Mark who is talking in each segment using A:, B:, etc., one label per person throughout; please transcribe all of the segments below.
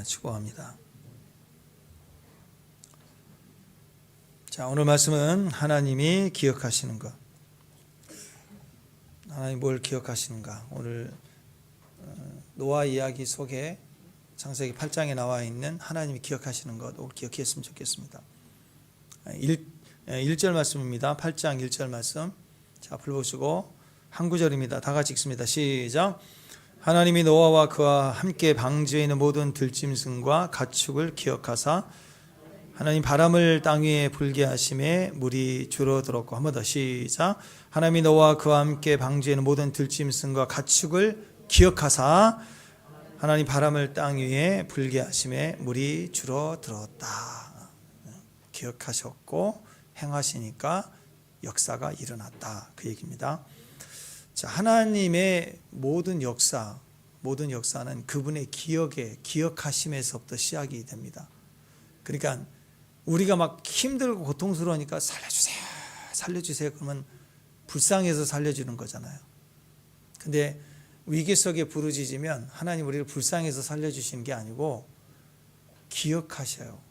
A: 축복합니다. 자, 오늘 말씀은 하나님이 기억하시는 것. 하나님 뭘 기억하시는가? 오늘 노아 이야기 속에 창세기 8장에 나와 있는 하나님이 기억하시는 것, 꼭 기억했으면 좋겠습니다. 1절 말씀입니다. 8장 1절 말씀. 자, 앞을 보시고 한 구절입니다. 다 같이 읽습니다. 시작. 하나님이 노아와 그와 함께 방주에 있는 모든 들짐승과 가축을 기억하사 하나님 바람을 땅 위에 불게 하심에 물이 줄어들었고. 한 번 더 시작. 하나님이 노아와 그와 함께 방주에 있는 모든 들짐승과 가축을 기억하사 하나님 바람을 땅 위에 불게 하심에 물이 줄어들었다. 기억하셨고 행하시니까 역사가 일어났다, 그 얘기입니다. 자, 하나님의 모든 역사는 그분의 기억하심에서부터 시작이 됩니다. 그러니까 우리가 막 힘들고 고통스러우니까 살려주세요 그러면 불쌍해서 살려주는 거잖아요. 근데 위기 속에 부르짖으면 하나님 우리를 불쌍해서 살려주시는 게 아니고 기억하셔요.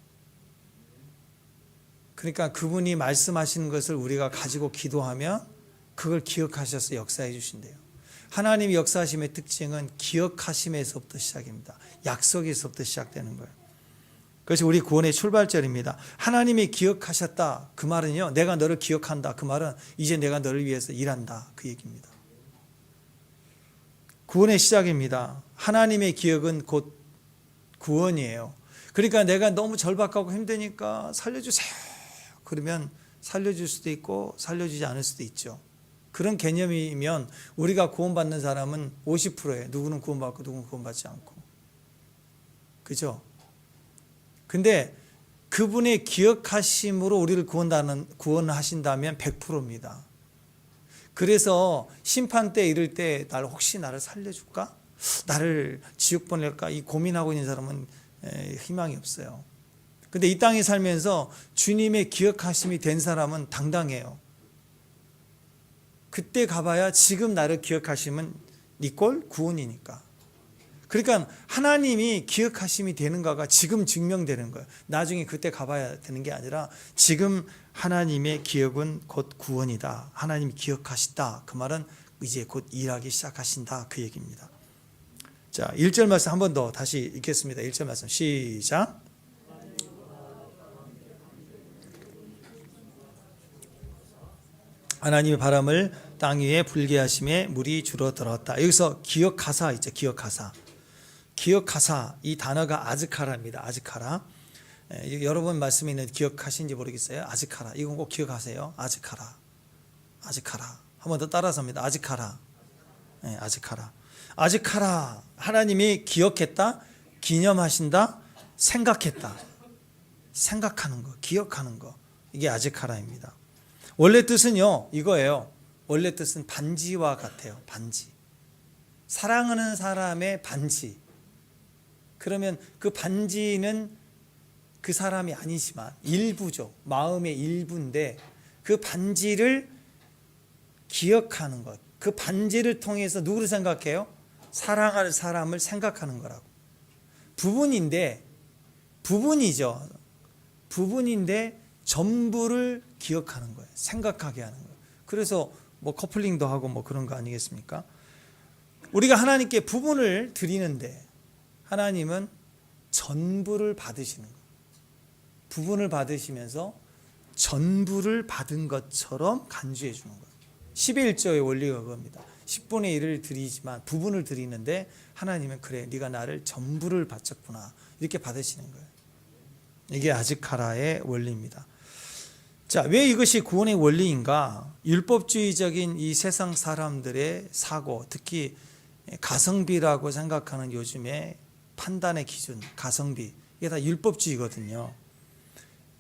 A: 그러니까 그분이 말씀하시는 것을 우리가 가지고 기도하면 그걸 기억하셔서 역사해 주신대요. 하나님이 역사하심의 특징은 기억하심에서부터 시작입니다. 약속에서부터 시작되는 거예요. 그것이 우리 구원의 출발점입니다. 하나님이 기억하셨다, 그 말은요, 내가 너를 기억한다, 그 말은 이제 내가 너를 위해서 일한다, 그 얘기입니다. 구원의 시작입니다. 하나님의 기억은 곧 구원이에요. 그러니까 내가 너무 절박하고 힘드니까 살려주세요 그러면 살려줄 수도 있고 살려주지 않을 수도 있죠. 그런 개념이면 우리가 구원받는 사람은 50%예요. 누구는 구원받고 누구는 구원받지 않고. 그죠? 근데 그분의 기억하심으로 우리를 구원하신다면 100%입니다. 그래서 심판 때 이럴 때 혹시 나를 살려줄까? 나를 지옥 보낼까? 이 고민하고 있는 사람은 희망이 없어요. 근데 이 땅에 살면서 주님의 기억하심이 된 사람은 당당해요. 그때 가봐야 지금 나를 기억하시면 네 꼴 구원이니까. 그러니까 하나님이 기억하심이 되는가가 지금 증명되는 거예요. 나중에 그때 가봐야 되는 게 아니라 지금 하나님의 기억은 곧 구원이다. 하나님이 기억하시다. 그 말은 이제 곧 일하기 시작하신다, 그 얘기입니다. 자, 1절 말씀 한 번 더 다시 읽겠습니다. 1절 말씀 시작. 하나님의 바람을 땅 위에 불게 하심에 물이 줄어들었다. 여기서 기억하사 있죠. 기억하사, 이 단어가 아즈카라입니다. 아즈카라. 여러분 말씀에 있는 기억하신지 모르겠어요. 아즈카라. 이건 꼭 기억하세요. 아즈카라. 한 번 더 따라서 합니다. 아즈카라. 아즈카라. 아즈카라. 하나님이 기억했다, 기념하신다, 생각했다. 생각하는 거, 기억하는 거. 이게 아즈카라입니다. 원래 뜻은요, 이거예요. 원래 뜻은 반지와 같아요. 반지. 사랑하는 사람의 반지. 그러면 그 반지는 그 사람이 아니지만 일부죠. 마음의 일부인데 그 반지를 기억하는 것. 그 반지를 통해서 누구를 생각해요? 사랑할 사람을 생각하는 거라고. 부분이죠. 부분인데 전부를 기억하는 거예요. 생각하게 하는 거예요. 그래서 뭐 커플링도 하고 뭐 그런 거 아니겠습니까? 우리가 하나님께 부분을 드리는데 하나님은 전부를 받으시는 거예요. 부분을 받으시면서 전부를 받은 것처럼 간주해 주는 거예요. 11조의 원리가 그겁니다. 10분의 1을 드리지만 부분을 드리는데 하나님은 그래, 네가 나를 전부를 바쳤구나, 이렇게 받으시는 거예요. 이게 아즈카라의 원리입니다. 자, 왜 이것이 구원의 원리인가? 율법주의적인 이 세상 사람들의 사고, 특히 가성비라고 생각하는 요즘의 판단의 기준, 가성비, 이게 다 율법주의거든요.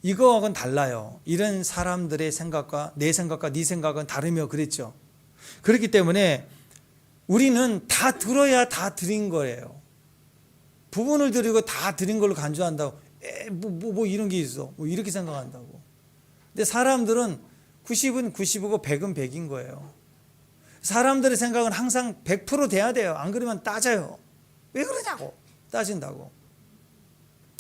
A: 이거하고는 달라요. 이런 사람들의 생각과 내 생각과 네 생각은 다르며 그랬죠. 그렇기 때문에 우리는 다 들어야 다 드린 거예요. 부분을 드리고 다 드린 걸로 간주한다고, 뭐 이런 게 있어, 뭐 이렇게 생각한다고. 근데 사람들은 90은 90이고 100은 100인 거예요. 사람들의 생각은 항상 100% 돼야 돼요. 안 그러면 따져요. 왜 그러냐고 따진다고.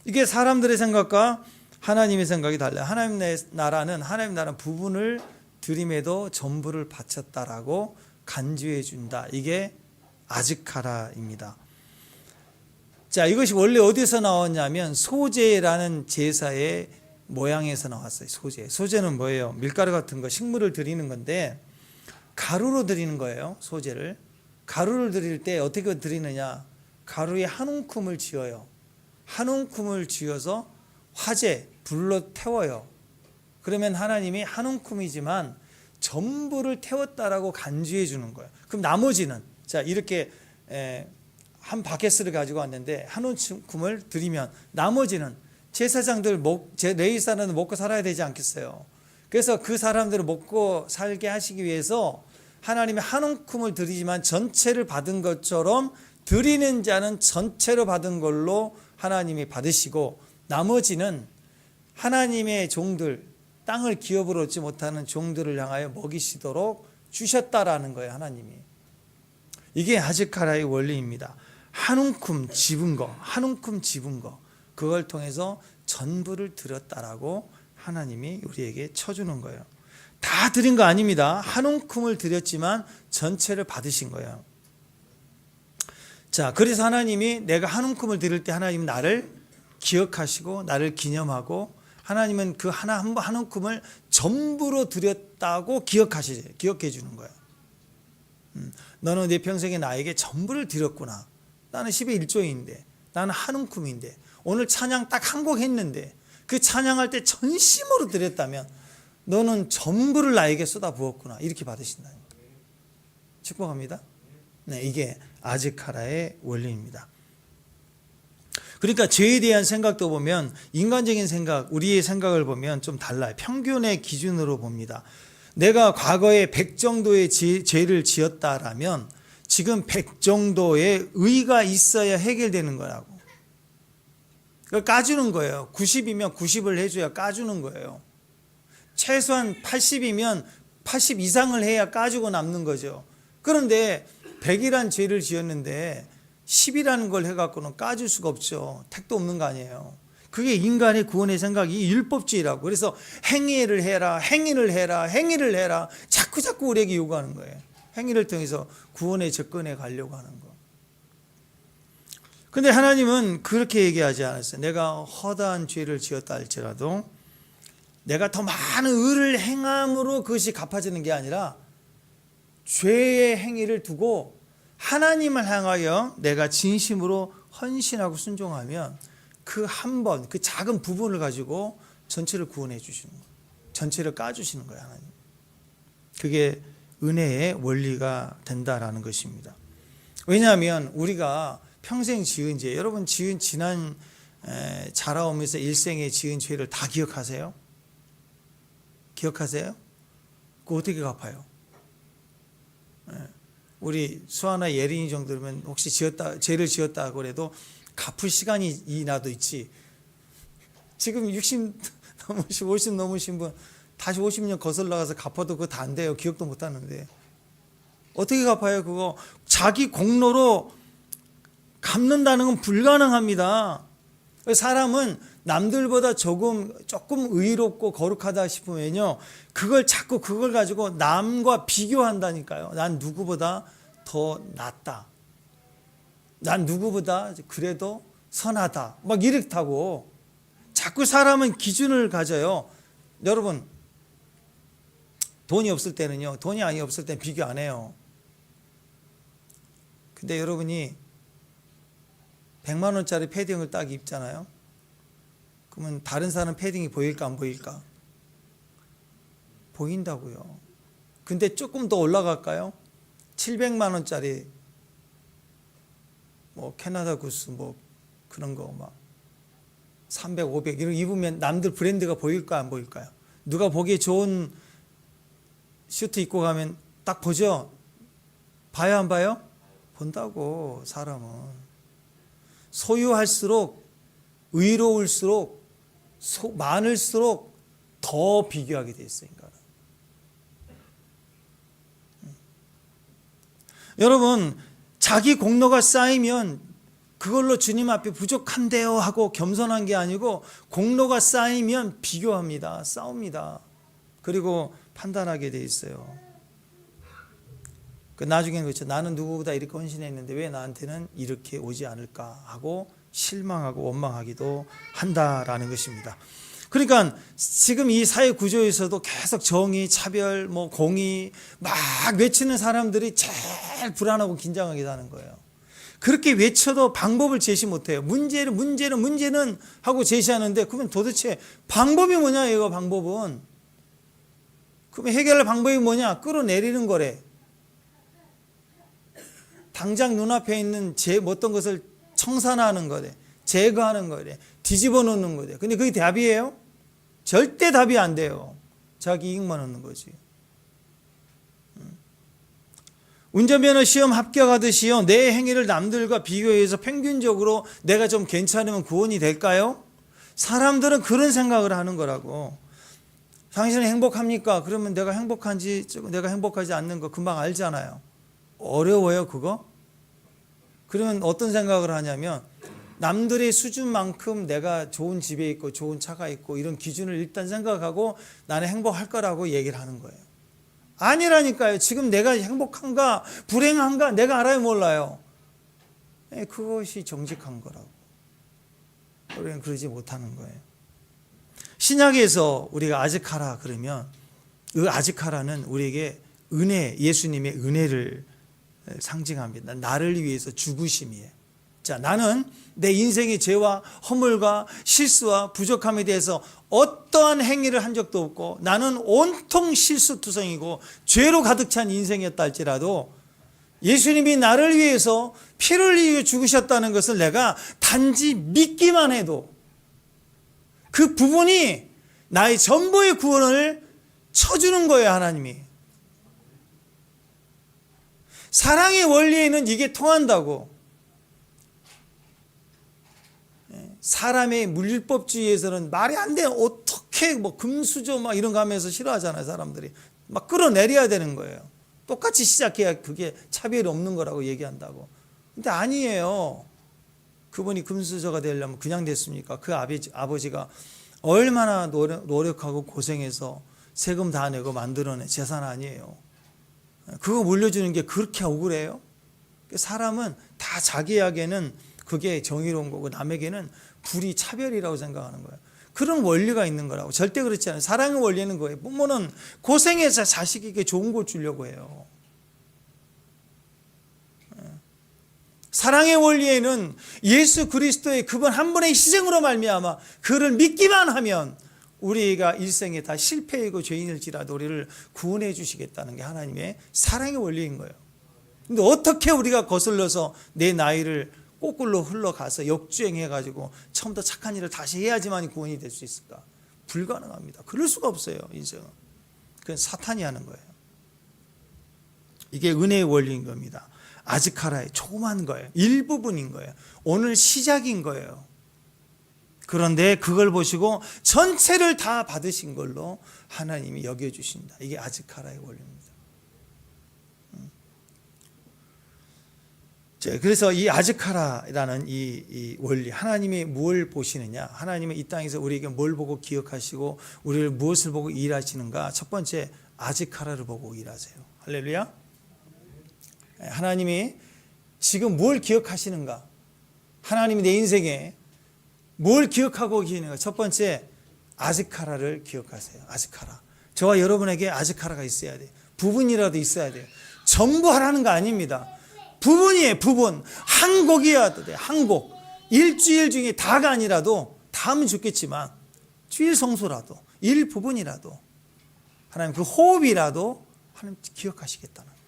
A: 이게 사람들의 생각과 하나님의 생각이 달라요. 하나님 나라는 부분을 드림에도 전부를 바쳤다라고 간주해 준다. 이게 아즈카라입니다. 자, 이것이 원래 어디서 나왔냐면 소제라는 제사의 모양에서 나왔어요. 소제는 뭐예요? 밀가루 같은 거, 식물을 드리는 건데 가루로 드리는 거예요. 소제를. 가루를 드릴 때 어떻게 드리느냐? 가루에 한 움큼을 쥐어요. 한 움큼을 쥐어서 화재, 불로 태워요. 그러면 하나님이 한 움큼이지만 전부를 태웠다라고 간주해 주는 거예요. 그럼 나머지는, 자, 이렇게 한 바켓을 가지고 왔는데 한 움큼을 드리면 나머지는 제사장들, 레위 사람은 먹고 살아야 되지 않겠어요? 그래서 그 사람들을 먹고 살게 하시기 위해서 하나님이 한 움큼을 드리지만 전체를 받은 것처럼 드리는 자는 전체로 받은 걸로 하나님이 받으시고 나머지는 하나님의 종들, 땅을 기업으로 얻지 못하는 종들을 향하여 먹이시도록 주셨다라는 거예요. 하나님이. 이게 아즈카라의 원리입니다. 한 움큼 집은 거, 한 움큼 집은 거, 그걸 통해서 전부를 드렸다라고 하나님이 우리에게 쳐주는 거예요. 다 드린 거 아닙니다. 한 움큼을 드렸지만 전체를 받으신 거예요. 자, 그래서 하나님이 내가 한 움큼을 드릴 때 하나님은 나를 기억하시고 나를 기념하고 하나님은 그 한 움큼을 전부로 드렸다고 기억해 주는 거예요. 너는 내 평생에 나에게 전부를 드렸구나. 나는 10의 1조인데 나는 한 움큼인데 오늘 찬양 딱 한 곡 했는데 그 찬양할 때 전심으로 드렸다면 너는 전부를 나에게 쏟아 부었구나. 이렇게 받으신다. 축복합니다. 네, 이게 아즈카라의 원리입니다. 그러니까 죄에 대한 생각도 보면 인간적인 생각, 우리의 생각을 보면 좀 달라요. 평균의 기준으로 봅니다. 내가 과거에 100 정도의 죄를 지었다라면 지금 100 정도의 의가 있어야 해결되는 거라고. 그걸 까주는 거예요. 90이면 90을 해줘야 까주는 거예요. 최소한 80이면 80 이상을 해야 까주고 남는 거죠. 그런데 100이란 죄를 지었는데 10이라는 걸 해갖고는 까줄 수가 없죠. 택도 없는 거 아니에요. 그게 인간의 구원의 생각이 율법주의라고. 그래서 행위를 해라, 행위를 해라, 행위를 해라. 자꾸 우리에게 요구하는 거예요. 행위를 통해서 구원의 접근에 가려고 하는 거. 근데 하나님은 그렇게 얘기하지 않았어요. 내가 허다한 죄를 지었다 할지라도 내가 더 많은 의를 행함으로 그것이 갚아지는 게 아니라 죄의 행위를 두고 하나님을 향하여 내가 진심으로 헌신하고 순종하면 그 한 번, 그 작은 부분을 가지고 전체를 구원해 주시는 거예요. 전체를 까주시는 거예요, 하나님. 그게 은혜의 원리가 된다라는 것입니다. 왜냐하면 우리가 평생 지은 죄, 여러분 지난 자라오면서 일생에 지은 죄를 다 기억하세요? 기억하세요? 그거 어떻게 갚아요? 우리 수아나 예린이 정도면 혹시 죄를 지었다고 해도 갚을 시간이 나도 있지. 지금 60 넘으신 50 넘으신 분 다시 50년 거슬러 가서 갚아도 그거 다 안 돼요. 기억도 못 하는데 어떻게 갚아요? 그거 자기 공로로 갚는다는 건 불가능합니다. 사람은 남들보다 조금 의롭고 거룩하다 싶으면요, 그걸 가지고 남과 비교한다니까요. 난 누구보다 더 낫다. 난 누구보다 그래도 선하다. 막 이렇다고 자꾸 사람은 기준을 가져요. 여러분, 돈이 없을 때는요, 돈이 없을 때는 비교 안 해요. 근데 여러분이 100만 원짜리 패딩을 딱 입잖아요. 그러면 다른 사람 패딩이 보일까 안 보일까? 보인다고요. 근데 조금 더 올라갈까요? 700만 원짜리 뭐 캐나다 구스 뭐 그런 거 막 300, 500 이런 입으면 남들 브랜드가 보일까 안 보일까요? 누가 보기에 좋은 슈트 입고 가면 딱 보죠? 봐요 안 봐요? 본다고. 사람은 소유할수록 의로울수록 많을수록 더 비교하게 돼 있어요. 인간은. 여러분, 자기 공로가 쌓이면 그걸로 주님 앞에 부족한데요 하고 겸손한 게 아니고 공로가 쌓이면 비교합니다. 싸웁니다. 그리고 판단하게 돼 있어요. 나중에는 그렇죠. 나는 누구보다 이렇게 헌신했는데 왜 나한테는 이렇게 오지 않을까 하고 실망하고 원망하기도 한다라는 것입니다. 그러니까 지금 이 사회 구조에서도 계속 정의, 차별, 공의 막 외치는 사람들이 제일 불안하고 긴장하게 하는 거예요. 그렇게 외쳐도 방법을 제시 못해요. 문제는 하고 제시하는데 그러면 도대체 방법이 뭐냐 이거 방법은. 그러면 해결할 방법이 뭐냐? 끌어내리는 거래. 당장 눈앞에 있는 어떤 것을 청산하는 거래. 제거하는 거래. 뒤집어 놓는 거래. 근데 그게 답이에요? 절대 답이 안 돼요. 자기 이익만 얻는 거지. 운전면허 시험 합격하듯이요. 내 행위를 남들과 비교해서 평균적으로 내가 좀 괜찮으면 구원이 될까요? 사람들은 그런 생각을 하는 거라고. 당신은 행복합니까? 그러면 내가 행복하지 않는 거 금방 알잖아요. 어려워요, 그거? 그러면 어떤 생각을 하냐면 남들의 수준만큼 내가 좋은 집에 있고 좋은 차가 있고 이런 기준을 일단 생각하고 나는 행복할 거라고 얘기를 하는 거예요. 아니라니까요. 지금 내가 행복한가 불행한가 내가 알아요 몰라요. 그것이 정직한 거라고. 우리는 그러지 못하는 거예요. 신약에서 우리가 아직하라 그러면 그 아직하라는 우리에게 예수님의 은혜를 상징합니다. 나를 위해서 죽으심이에요. 자, 나는 내 인생의 죄와 허물과 실수와 부족함에 대해서 어떠한 행위를 한 적도 없고 나는 온통 실수투성이고 죄로 가득 찬 인생이었다 할지라도 예수님이 나를 위해서 피를 흘리고 죽으셨다는 것을 내가 단지 믿기만 해도 그 부분이 나의 전부의 구원을 쳐주는 거예요, 하나님이. 사랑의 원리에는 이게 통한다고. 사람의 물질법주의에서는 말이 안 돼. 어떻게 금수저 이런 거 하면서 싫어하잖아요, 사람들이. 막 끌어내려야 되는 거예요. 똑같이 시작해야 그게 차별이 없는 거라고 얘기한다고. 근데 아니에요. 그분이 금수저가 되려면 그냥 됐습니까? 그 아버지가 얼마나 노력하고 고생해서 세금 다 내고 만들어낸 재산 아니에요. 그거 물려주는 게 그렇게 억울해요? 사람은 다 자기에게는 그게 정의로운 거고 남에게는 불이 차별이라고 생각하는 거예요. 그런 원리가 있는 거라고. 절대 그렇지 않아요. 사랑의 원리는 거예요. 부모는 고생해서 자식에게 좋은 걸 주려고 해요. 사랑의 원리에는 예수 그리스도의 그분 한 분의 희생으로 말미암아 그를 믿기만 하면 우리가 일생에 다 실패이고 죄인일지라도 우리를 구원해 주시겠다는 게 하나님의 사랑의 원리인 거예요. 근데 어떻게 우리가 거슬러서 내 나이를 거꾸로 흘러가서 역주행해가지고 처음부터 착한 일을 다시 해야지만 구원이 될 수 있을까? 불가능합니다. 그럴 수가 없어요, 인생은. 그건 사탄이 하는 거예요. 이게 은혜의 원리인 겁니다. 아직하라의 조그만 거예요. 일부분인 거예요. 오늘 시작인 거예요. 그런데 그걸 보시고 전체를 다 받으신 걸로 하나님이 여겨주신다. 이게 아직하라의 원리입니다. 그래서 이 아직하라라는 이 원리, 하나님이 뭘 보시느냐, 하나님은 이 땅에서 우리에게 뭘 보고 기억하시고 우리를 무엇을 보고 일하시는가. 첫 번째, 아직하라를 보고 일하세요. 할렐루야. 하나님이 지금 뭘 기억하시는가, 하나님이 내 인생에 뭘 기억하고 계시는가. 첫 번째, 아직하라를 기억하세요. 아직하라. 저와 여러분에게 아직하라가 있어야 돼요. 부분이라도 있어야 돼요. 전부 하라는 거 아닙니다. 부분이에요. 부분. 한 곡이어도 돼요. 한 곡. 일주일 중에 다가 아니라도 다 하면 좋겠지만 주일 성수라도 일부분이라도 하나님 그 호흡이라도 하나님 기억하시겠다는 거예요.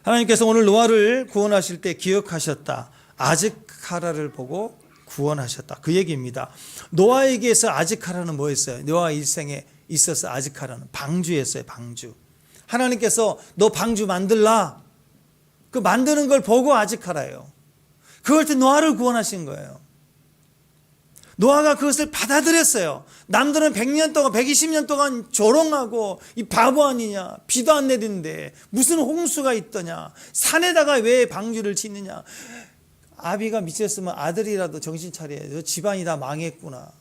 A: 하나님께서 오늘 노아를 구원하실 때 기억하셨다. 아직하라를 보고 구원하셨다. 그 얘기입니다. 노아에게서 아직하라는 뭐였어요? 노아 일생에 있어서 아직하라는 방주였어요. 방주. 하나님께서 너 방주 만들라. 그 만드는 걸 보고 아직하라요. 그걸 때 노아를 구원하신 거예요. 노아가 그것을 받아들였어요. 남들은 100년 동안 120년 동안 조롱하고 이 바보 아니냐, 비도 안 내리는데 무슨 홍수가 있더냐, 산에다가 왜 방주를 짓느냐. 아비가 미쳤으면 아들이라도 정신 차려야죠. 집안이 다 망했구나.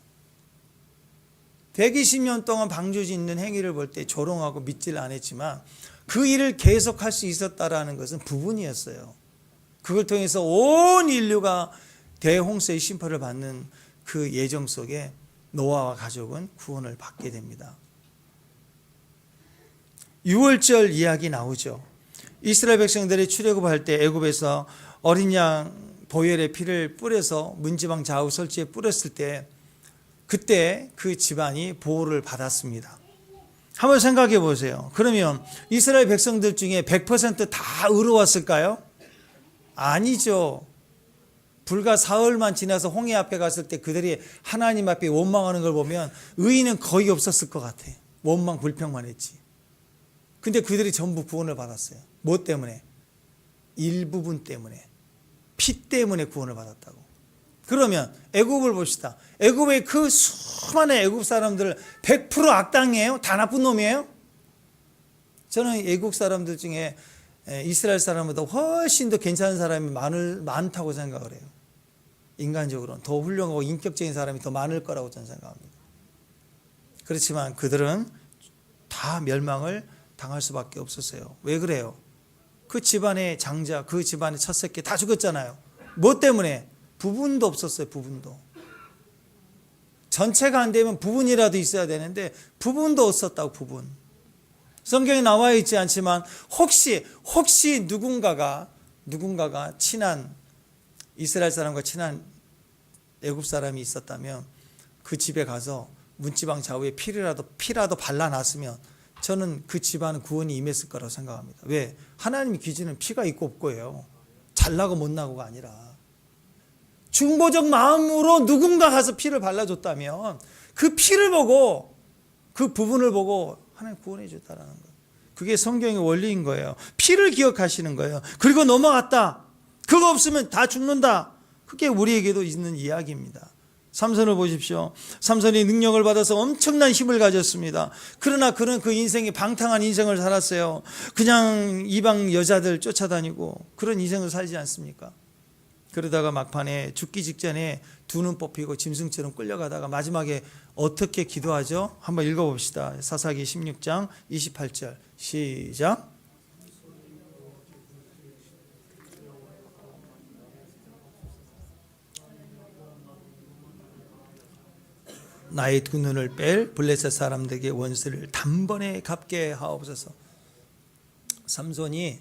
A: 120년 동안 방주 짓는 행위를 볼 때 조롱하고 믿질 않았지만 그 일을 계속할 수 있었다라는 것은 부분이었어요. 그걸 통해서 온 인류가 대홍수의 심판을 받는 그 예정 속에 노아와 가족은 구원을 받게 됩니다. 유월절 이야기 나오죠. 이스라엘 백성들이 출애굽할 때 애굽에서 어린 양 보혈의 피를 뿌려서 문지방 좌우 설치에 뿌렸을 때 그때 그 집안이 보호를 받았습니다. 한번 생각해 보세요. 그러면 이스라엘 백성들 중에 100%다 의로웠을까요? 아니죠. 불과 사흘만 지나서 홍해 앞에 갔을 때 그들이 하나님 앞에 원망하는 걸 보면 의인은 거의 없었을 것 같아. 원망 불평만 했지. 근데 그들이 전부 구원을 받았어요. 뭐 때문에? 일부분 때문에. 피 때문에 구원을 받았다고. 그러면 애굽을 봅시다. 애굽의 그 수많은 애굽 사람들 100% 악당이에요? 다 나쁜 놈이에요? 저는 애국 사람들 중에 이스라엘 사람보다 훨씬 더 괜찮은 사람이 많다고 생각을 해요. 인간적으로는 더 훌륭하고 인격적인 사람이 더 많을 거라고 저는 생각합니다. 그렇지만 그들은 다 멸망을 당할 수밖에 없었어요. 왜 그래요? 그 집안의 장자, 그 집안의 첫 새끼 다 죽었잖아요. 뭐 때문에? 부분도 없었어요. 부분도. 전체가 안 되면 부분이라도 있어야 되는데 부분도 없었다고. 부분. 성경에 나와 있지 않지만 혹시 누군가가 친한 이스라엘 사람과 친한 애굽 사람이 있었다면 그 집에 가서 문지방 좌우에 피라도 발라놨으면 저는 그 집안은 구원이 임했을 거라고 생각합니다. 왜? 하나님의 기준은 피가 있고 없고예요. 잘나고 못나고가 아니라 중보적 마음으로 누군가 가서 피를 발라줬다면 그 피를 보고 그 부분을 보고 하나님 구원해 줬다라는 거예요. 그게 성경의 원리인 거예요. 피를 기억하시는 거예요. 그리고 넘어갔다. 그거 없으면 다 죽는다. 그게 우리에게도 있는 이야기입니다. 삼손을 보십시오. 삼손이 능력을 받아서 엄청난 힘을 가졌습니다. 그러나 그는 그 인생이 방탕한 인생을 살았어요. 그냥 이방 여자들 쫓아다니고 그런 인생을 살지 않습니까? 그러다가 막판에 죽기 직전에 두 눈 뽑히고 짐승처럼 끌려가다가 마지막에 어떻게 기도하죠? 한번 읽어봅시다. 사사기 16장 28절 시작. 나의 두 눈을 뺄 블레셋 사람들에게 원수를 단번에 갚게 하옵소서. 삼손이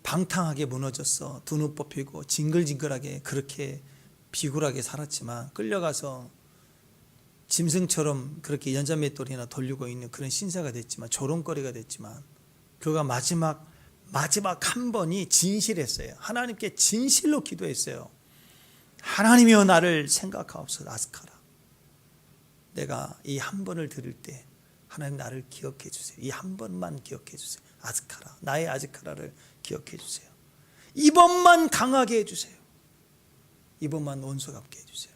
A: 방탕하게 무너졌어. 두 눈 뽑히고 징글징글하게 그렇게 비굴하게 살았지만 끌려가서 짐승처럼 그렇게 연자맷돌이나 돌리고 있는 그런 신사가 됐지만 조롱거리가 됐지만 그가 마지막 한 번이 진실했어요. 하나님께 진실로 기도했어요. 하나님이여 나를 생각하옵소서. 아스카라, 내가 이 한 번을 들을 때 하나님 나를 기억해 주세요. 이 한 번만 기억해 주세요. 아스카라, 나의 아스카라를 기억해 주세요. 이번만 강하게 해주세요. 이번만 원수갚게 해주세요.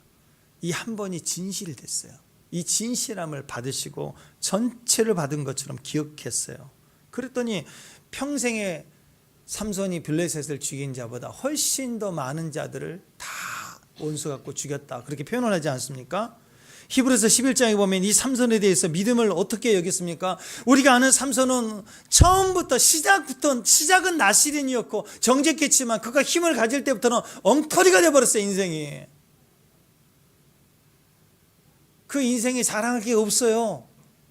A: 이 한 번이 진실이 됐어요. 이 진실함을 받으시고 전체를 받은 것처럼 기억했어요. 그랬더니 평생에 삼손이 블레셋을 죽인 자보다 훨씬 더 많은 자들을 다 원수갖고 죽였다, 그렇게 표현을 하지 않습니까? 히브리서 11장에 보면 이 삼손에 대해서 믿음을 어떻게 여겼습니까? 우리가 아는 삼손은 처음부터 시작은 나시린이었고 정직했지만 그가 힘을 가질 때부터는 엉터리가 되어버렸어요. 인생이. 그 인생에 자랑할 게 없어요.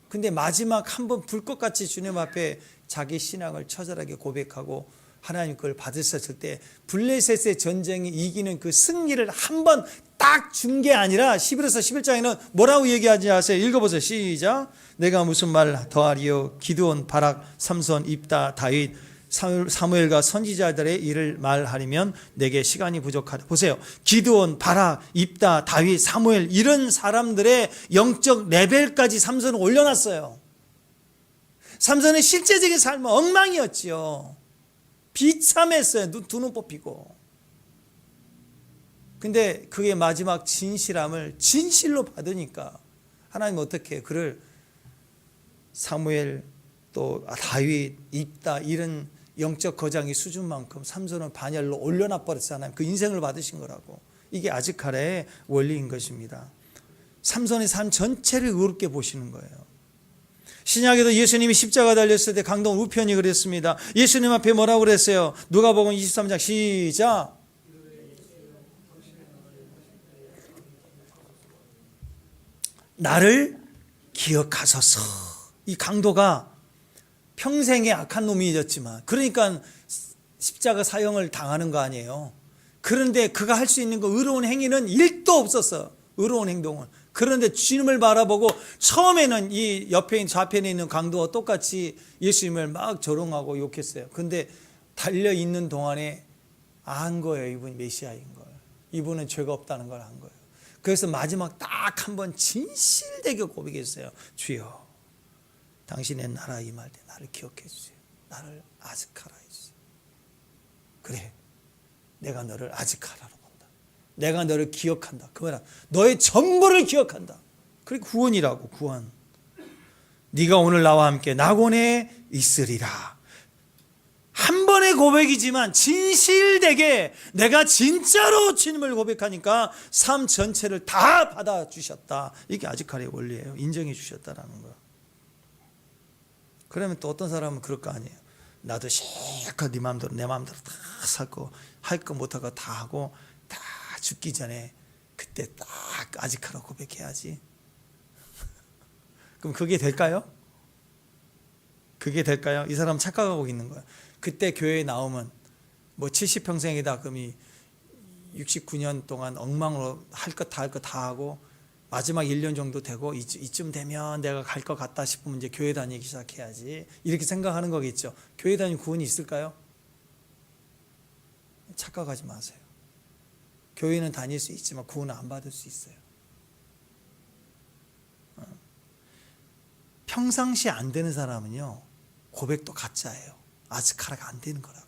A: 근데 마지막 한 번 불꽃같이 주님 앞에 자기 신앙을 처절하게 고백하고 하나님 그걸 받으셨을 때 블레셋의 전쟁이 이기는 그 승리를 한 번 딱 준 게 아니라 11에서 11장에는 뭐라고 얘기하지 아세요? 읽어보세요. 시작. 내가 무슨 말 더하리요? 기드온, 바락, 삼손, 입다, 다윗, 사무엘과 선지자들의 일을 말하려면 내게 시간이 부족하다. 보세요. 기드온, 바락, 입다, 다윗, 사무엘 이런 사람들의 영적 레벨까지 삼손은 올려놨어요. 삼손의 실제적인 삶은 엉망이었지요. 비참했어요. 두 눈 뽑히고. 근데 그게 마지막 진실함을 진실로 받으니까 하나님 어떻게 해요? 그를 사무엘 또 다윗, 입다 이런 영적 거장의 수준만큼 삼손을 반열로 올려놔 버렸잖아요. 그 인생을 받으신 거라고. 이게 아즈카라의 원리인 것입니다. 삼손의 삶 전체를 의롭게 보시는 거예요. 신약에도 예수님이 십자가 달렸을 때 강동 우편이 그랬습니다. 예수님 앞에 뭐라고 그랬어요? 누가복음 23장 시작. 나를 기억하소서. 이 강도가 평생에 악한 놈이었지만 그러니까 십자가 사형을 당하는 거 아니에요. 그런데 그가 할 수 있는 거 의로운 행위는 1도 없었어. 의로운 행동은. 그런데 주님을 바라보고 처음에는 이 옆에 좌편에 있는 강도와 똑같이 예수님을 막 조롱하고 욕했어요. 근데 달려있는 동안에 안 거예요. 이분이 메시아인 걸. 이분은 죄가 없다는 걸 안 거예요. 그래서 마지막 딱 한 번 진실되게 고백했어요. 주여, 당신의 나라 임할 때 나를 기억해 주세요. 나를 아즈카라 해주세요. 그래, 내가 너를 아즈카라로 본다. 내가 너를 기억한다. 그 말은 너의 전부를 기억한다. 그게 구원이라고. 구원. 네가 오늘 나와 함께 낙원에 있으리라. 한 번의 고백이지만 진실되게 내가 진짜로 주님을 고백하니까 삶 전체를 다 받아주셨다. 이게 아즈카라의 원리예요. 인정해 주셨다라는 거. 그러면 또 어떤 사람은 그럴 거 아니에요. 나도 실컷 네 마음대로 내 마음대로 다 살고 할 거 못하고 다 하고 다 죽기 전에 그때 딱 아즈카라 고백해야지. 그럼 그게 될까요? 그게 될까요? 이 사람 착각하고 있는 거야. 그때 교회에 나오면 뭐 70평생이다 그러면 69년 동안 엉망으로 할 것 다 하고 마지막 1년 정도 되고 이쯤 되면 내가 갈 것 같다 싶으면 이제 교회 다니기 시작해야지. 이렇게 생각하는 거겠죠. 교회 다니면 구원이 있을까요? 착각하지 마세요. 교회는 다닐 수 있지만 구원은 안 받을 수 있어요. 평상시 안 되는 사람은요, 고백도 가짜예요. 아즈카라가 안 되는 거라고.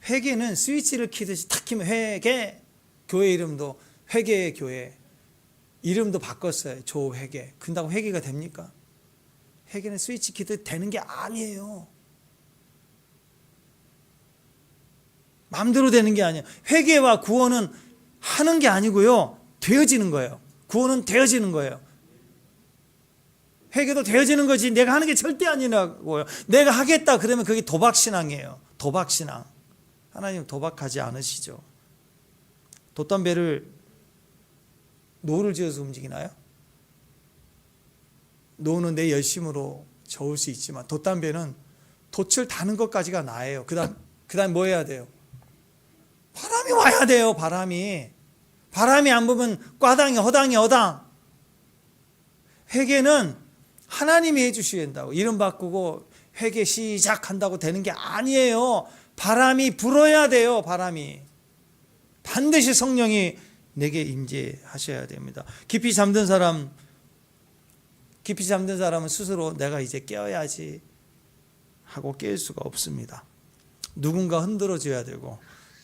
A: 회개는 스위치를 키듯이 탁 키면 회개. 교회 이름도 회개의 교회. 이름도 바꿨어요. 조회개. 근다고 회개가 됩니까? 회개는 스위치 키듯 되는 게 아니에요. 마음대로 되는 게 아니에요. 회개와 구원은 하는 게 아니고요, 되어지는 거예요. 구원은 되어지는 거예요. 회개도 되어지는 거지 내가 하는 게 절대 아니라고요. 내가 하겠다 그러면 그게 도박신앙이에요. 도박신앙. 하나님 도박하지 않으시죠. 돛담배를 노를 지어서 움직이나요? 노는 내 열심으로 저을 수 있지만 돛담배는 돛을 다는 것까지가 나예요. 그 다음 뭐 해야 돼요? 바람이 와야 돼요. 바람이 안 부면 과당이 허당이 어당. 회개는 하나님이 해주셔야 된다고. 이름 바꾸고 회개 시작한다고 되는 게 아니에요. 바람이 불어야 돼요. 바람이. 반드시 성령이 내게 임재하셔야 됩니다. 깊이 잠든 사람은 스스로 내가 이제 깨어야지 하고 깰 수가 없습니다. 누군가 흔들어줘야 되고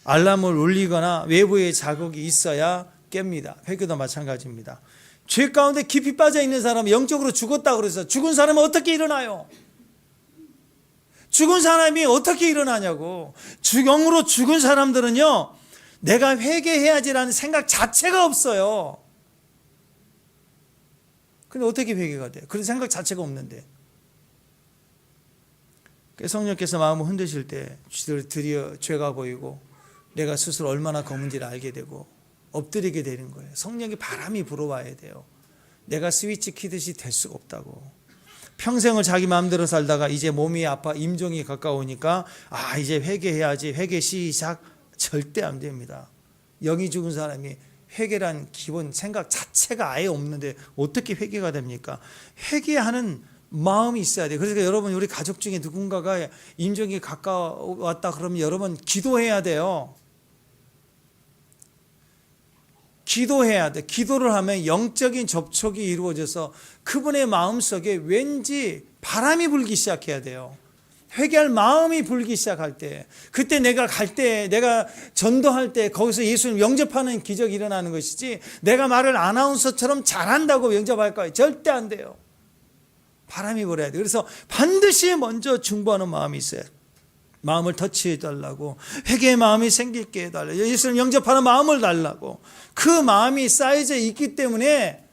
A: 알람을 울리거나 외부의 자극이 있어야 깹니다. 회개도 마찬가지입니다. 죄 가운데 깊이 빠져 있는 사람은 영적으로 죽었다 그래서 죽은 사람은 어떻게 일어나요? 죽은 사람이 어떻게 일어나냐고. 영으로 죽은 사람들은요, 내가 회개해야지라는 생각 자체가 없어요. 근데 어떻게 회개가 돼요? 그런 생각 자체가 없는데. 성령께서 마음을 흔드실 때 드디어 죄가 보이고 내가 스스로 얼마나 검은지를 알게 되고 엎드리게 되는 거예요. 성령의 바람이 불어와야 돼요. 내가 스위치 키듯이 될 수가 없다고. 평생을 자기 마음대로 살다가 이제 몸이 아파 임종이 가까우니까 이제 회개해야지. 회개 시작. 절대 안 됩니다. 영이 죽은 사람이 회개란 기본 생각 자체가 아예 없는데 어떻게 회개가 됩니까? 회개하는 마음이 있어야 돼요. 그러니까 여러분, 우리 가족 중에 누군가가 임종이 가까웠다 그러면 여러분 기도해야 돼요. 기도해야 돼. 기도를 하면 영적인 접촉이 이루어져서 그분의 마음속에 왠지 바람이 불기 시작해야 돼요. 회개할 마음이 불기 시작할 때, 그때 내가 갈 때, 내가 전도할 때 거기서 예수님 영접하는 기적이 일어나는 것이지, 내가 말을 아나운서처럼 잘한다고 영접할 거예요. 절대 안 돼요. 바람이 불어야 돼요. 그래서 반드시 먼저 중보하는 마음이 있어요. 마음을 터치해 달라고, 회개의 마음이 생기게 해달라고, 예수님 영접하는 마음을 달라고. 그 마음이 쌓여져 있기 때문에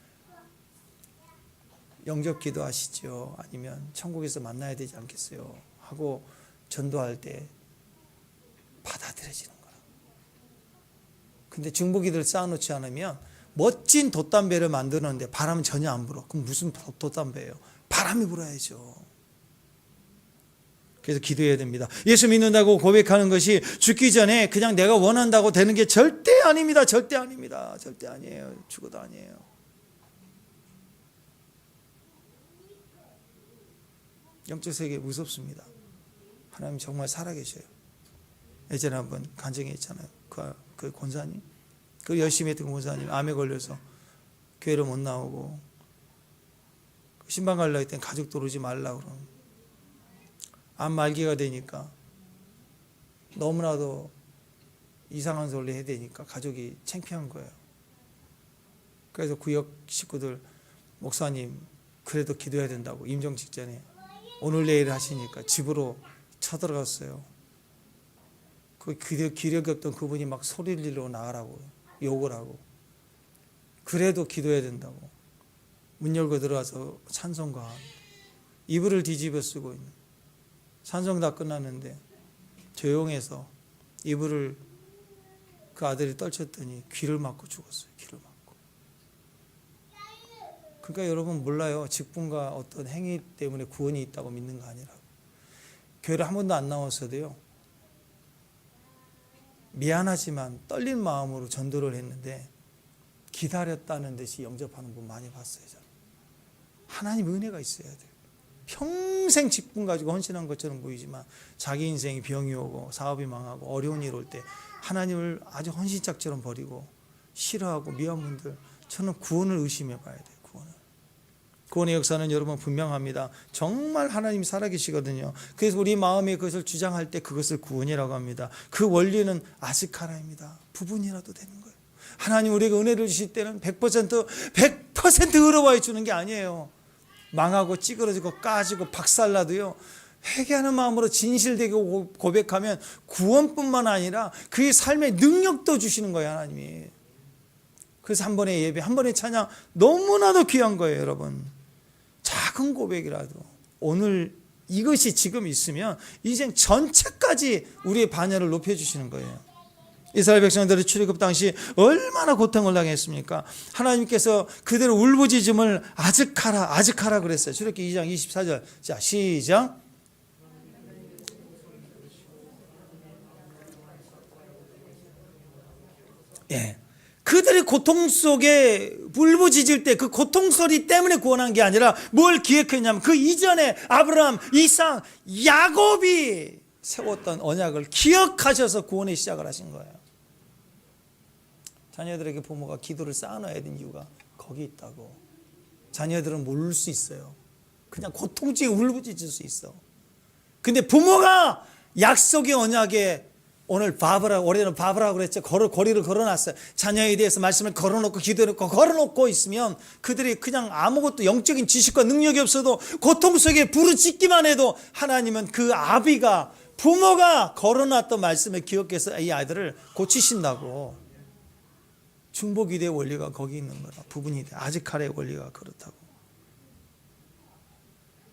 A: 영접 기도하시죠. 아니면 천국에서 만나야 되지 않겠어요 하고 전도할 때 받아들여지는 거라. 근데 중보 기도를 쌓아놓지 않으면 멋진 돛담배를 만드는데 바람은 전혀 안 불어. 그럼 무슨 돛담배예요? 바람이 불어야죠. 그래서 기도해야 됩니다. 예수 믿는다고 고백하는 것이 죽기 전에 그냥 내가 원한다고 되는 게 절대 아닙니다. 절대 아닙니다. 절대 아니에요. 죽어도 아니에요. 영적 세계 무섭습니다. 하나님 정말 살아계셔요. 예전에 한번 간증에 있잖아요. 그 권사님, 그 열심히 했던 권사님 암에 걸려서 교회를 못 나오고 신방 가려고 했더니 가족도 오지 말라고 그러고, 암 말기가 되니까 너무나도 이상한 소리 해야 되니까 가족이 창피한 거예요. 그래서 구역 식구들, 목사님 그래도 기도해야 된다고 임종 직전에 오늘 내일 하시니까 집으로 쳐들어갔어요. 그 기력이 없던 그분이 막 소리를 지르고 나가라고 욕을 하고, 그래도 기도해야 된다고 문 열고 들어가서 찬송가 이불을 뒤집어 쓰고 있는, 찬송 다 끝났는데 조용해서 이불을 그 아들이 떨쳤더니 귀를 맞고 죽었어요. 귀를 맞고. 그러니까 여러분 몰라요. 직분과 어떤 행위 때문에 구원이 있다고 믿는 거 아니라고. 교회를 한 번도 안 나왔어도요, 미안하지만 떨린 마음으로 전도를 했는데 기다렸다는 듯이 영접하는 분 많이 봤어요. 저는. 하나님 은혜가 있어야 돼요. 평생 직분 가지고 헌신한 것처럼 보이지만 자기 인생이 병이 오고 사업이 망하고 어려운 일 올 때 하나님을 아주 헌신짝처럼 버리고 싫어하고 미워한 분들, 저는 구원을 의심해 봐야 돼요. 구원의 역사는 여러분 분명합니다. 정말 하나님이 살아계시거든요. 그래서 우리 마음에 그것을 주장할 때 그것을 구원이라고 합니다. 그 원리는 아즈카라입니다. 부분이라도 되는 거예요. 하나님 우리에게 은혜를 주실 때는 100% 의로워해 주는 게 아니에요. 망하고 찌그러지고 까지고 박살나도요, 회개하는 마음으로 진실되게 고백하면 구원뿐만 아니라 그의 삶의 능력도 주시는 거예요, 하나님이. 그래서 한 번의 예배, 한 번의 찬양 너무나도 귀한 거예요, 여러분. 작은 고백이라도 오늘 이것이 지금 있으면 인생 전체까지 우리의 반열을 높여주시는 거예요. 이스라엘 백성들의 출애굽 당시 얼마나 고통을 당했습니까? 하나님께서 그대로 울부짖음을 아즈카라 그랬어요. 출애굽기 2장 24절. 자, 시작. 예. 그들의 고통 속에 울부짖을 때 그 고통 소리 때문에 구원한 게 아니라 뭘 기획했냐면 그 이전에 아브라함, 이삭, 야곱이 세웠던 언약을 기억하셔서 구원의 시작을 하신 거예요. 자녀들에게 부모가 기도를 쌓아놔야 되는 이유가 거기 있다고. 자녀들은 모를 수 있어요. 그냥 고통중에 울부짖을 수 있어. 근데 부모가 약속의 언약에 오늘 올해는 바브라고 그랬죠. 고리를 걸어놨어요. 자녀에 대해서 말씀을 걸어놓고 기도해놓고 걸어놓고 있으면 그들이 그냥 아무것도 영적인 지식과 능력이 없어도 고통 속에 부르짖기만 해도 하나님은 그 아비가, 부모가 걸어놨던 말씀을 기억해서 이 아이들을 고치신다고. 중보기도의 원리가 거기 있는 거다. 부분이 돼. 아즈카라의 원리가 그렇다고.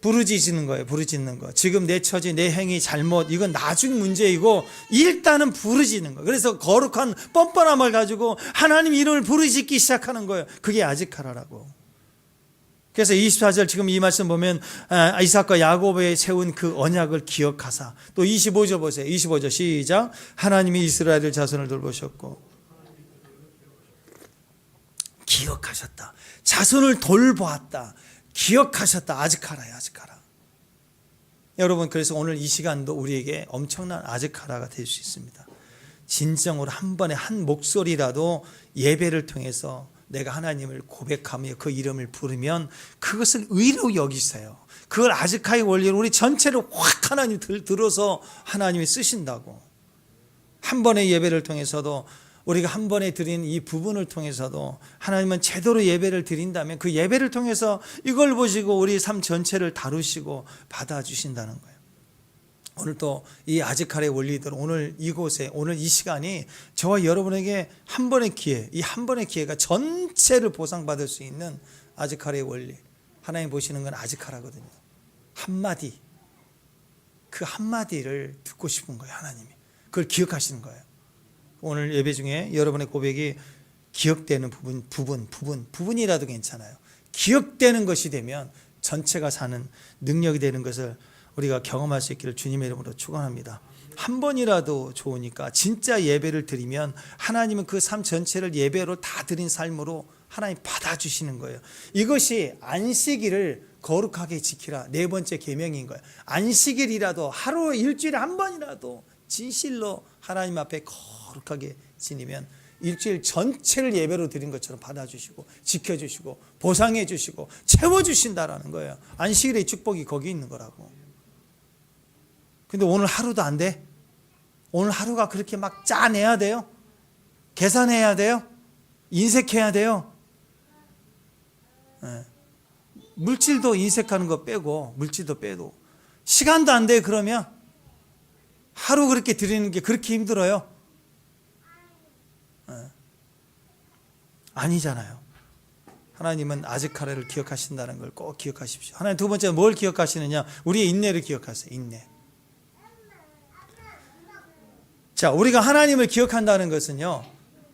A: 부르짖는 거예요. 부르짖는 거. 지금 내 처지, 내 행위, 잘못, 이건 나중 문제이고 일단은 부르짖는 거예요. 그래서 거룩한 뻔뻔함을 가지고 하나님 이름을 부르짖기 시작하는 거예요. 그게 아즈카라라고. 그래서 24절 지금 이 말씀 보면 이삭과 야곱에 세운 그 언약을 기억하사, 또 25절 보세요. 25절 시작. 하나님이 이스라엘 자손을 돌보셨고 기억하셨다. 자손을 돌보았다. 기억하셨다. 아즈카라야, 아즈카라. 여러분, 그래서 오늘 이 시간도 우리에게 엄청난 아즈카라가 될 수 있습니다. 진정으로 한 번에 한 목소리라도 예배를 통해서 내가 하나님을 고백하며 그 이름을 부르면 그것을 의로 여기세요. 그걸 아즈카의 원리로 우리 전체를 확 하나님 들어서 하나님이 쓰신다고. 한 번의 예배를 통해서도, 우리가 한 번에 드린 이 부분을 통해서도 하나님은 제대로 예배를 드린다면 그 예배를 통해서 이걸 보시고 우리 삶 전체를 다루시고 받아주신다는 거예요. 오늘 또 이 아즈칼의 원리대로 오늘 이곳에, 오늘 이 시간이 저와 여러분에게 한 번의 기회, 이 한 번의 기회가 전체를 보상받을 수 있는 아즈칼의 원리. 하나님 보시는 건 아즈칼하거든요. 한마디, 그 한마디를 듣고 싶은 거예요. 하나님이 그걸 기억하시는 거예요. 오늘 예배 중에 여러분의 고백이 기억되는 부분이라도 괜찮아요. 기억되는 것이 되면 전체가 사는 능력이 되는 것을 우리가 경험할 수 있기를 주님의 이름으로 축원합니다. 한 번이라도 좋으니까 진짜 예배를 드리면 하나님은 그 삶 전체를 예배로 다 드린 삶으로 하나님 받아주시는 거예요. 이것이 안식일을 거룩하게 지키라, 네 번째 계명인 거예요. 안식일이라도 하루 일주일에 한 번이라도 진실로 하나님 앞에 거룩하게 지니면 일주일 전체를 예배로 드린 것처럼 받아주시고 지켜주시고 보상해 주시고 채워주신다라는 거예요. 안식일의 축복이 거기 있는 거라고. 근데 오늘 하루도 안 돼? 오늘 하루가 그렇게 막 짜내야 돼요? 계산해야 돼요? 인색해야 돼요? 네. 물질도 인색하는 거 빼고, 물질도 빼도 시간도 안 돼. 그러면 하루 그렇게 드리는 게 그렇게 힘들어요? 네. 아니잖아요. 하나님은 아즈카레를 기억하신다는 걸 꼭 기억하십시오. 하나님 두 번째 뭘 기억하시느냐? 우리의 인내를 기억하세요. 인내. 자, 우리가 하나님을 기억한다는 것은요,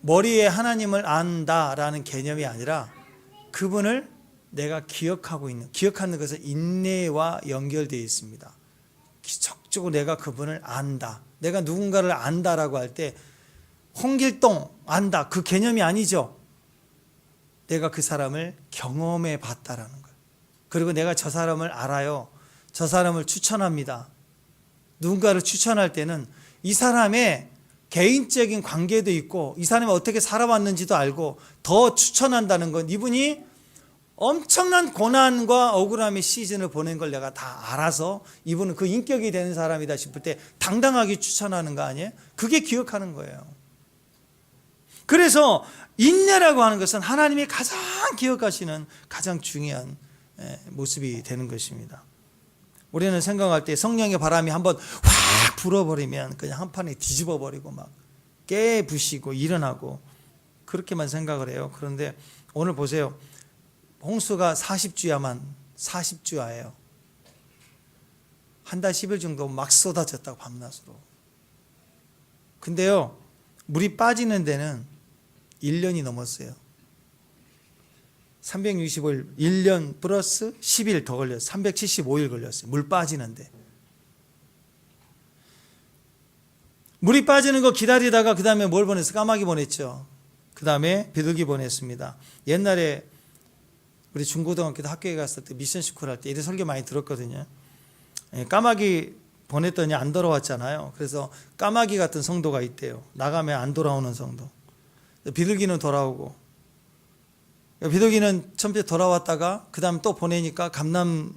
A: 머리에 하나님을 안다라는 개념이 아니라 그분을 내가 기억하는 것은 인내와 연결되어 있습니다. 기적적으로 내가 그분을 안다. 내가 누군가를 안다라고 할 때 홍길동 안다, 그 개념이 아니죠. 내가 그 사람을 경험해 봤다라는 거예요. 그리고 내가 저 사람을 알아요. 저 사람을 추천합니다. 누군가를 추천할 때는 이 사람의 개인적인 관계도 있고 이 사람이 어떻게 살아왔는지도 알고 더 추천한다는 건 이분이 엄청난 고난과 억울함의 시즌을 보낸 걸 내가 다 알아서 이분은 그 인격이 되는 사람이다 싶을 때 당당하게 추천하는 거 아니에요? 그게 기억하는 거예요. 그래서 인내라고 하는 것은 하나님이 가장 기억하시는 가장 중요한 모습이 되는 것입니다. 우리는 생각할 때 성령의 바람이 한번 확 불어버리면 그냥 한 판에 뒤집어버리고 막 깨부시고 일어나고 그렇게만 생각을 해요. 그런데 오늘 보세요. 홍수가 40주야예요. 한 달 10일 정도 막 쏟아졌다고 밤낮으로. 근데요, 물이 빠지는 데는 1년이 넘었어요. 365일, 1년 플러스 10일 더 걸렸어요. 375일 걸렸어요. 물 빠지는데. 물이 빠지는 거 기다리다가 그 다음에 뭘 보냈어요? 까마귀 보냈죠. 그 다음에 비둘기 보냈습니다. 옛날에 우리 중고등학교 때 학교에 갔을 때 미션 스쿨 할 때 이런 설교 많이 들었거든요. 까마귀 보냈더니 안 돌아왔잖아요. 그래서 까마귀 같은 성도가 있대요. 나가면 안 돌아오는 성도. 비둘기는 돌아오고, 비둘기는 처음에 돌아왔다가 그 다음 또 보내니까 감람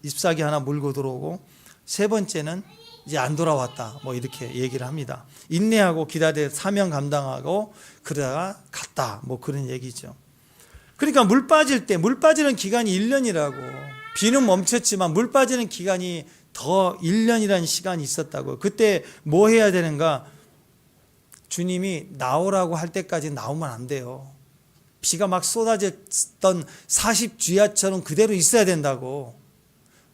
A: 잎사귀 하나 물고 들어오고, 세 번째는 이제 안 돌아왔다, 뭐 이렇게 얘기를 합니다. 인내하고 기다려 사명 감당하고 그러다가 갔다, 뭐 그런 얘기죠. 그러니까 물 빠지는 기간이 1년이라고. 비는 멈췄지만 물 빠지는 기간이 더 1년이라는 시간이 있었다고. 그때 뭐 해야 되는가? 주님이 나오라고 할 때까지 나오면 안 돼요. 비가 막 쏟아졌던 40주야처럼 그대로 있어야 된다고.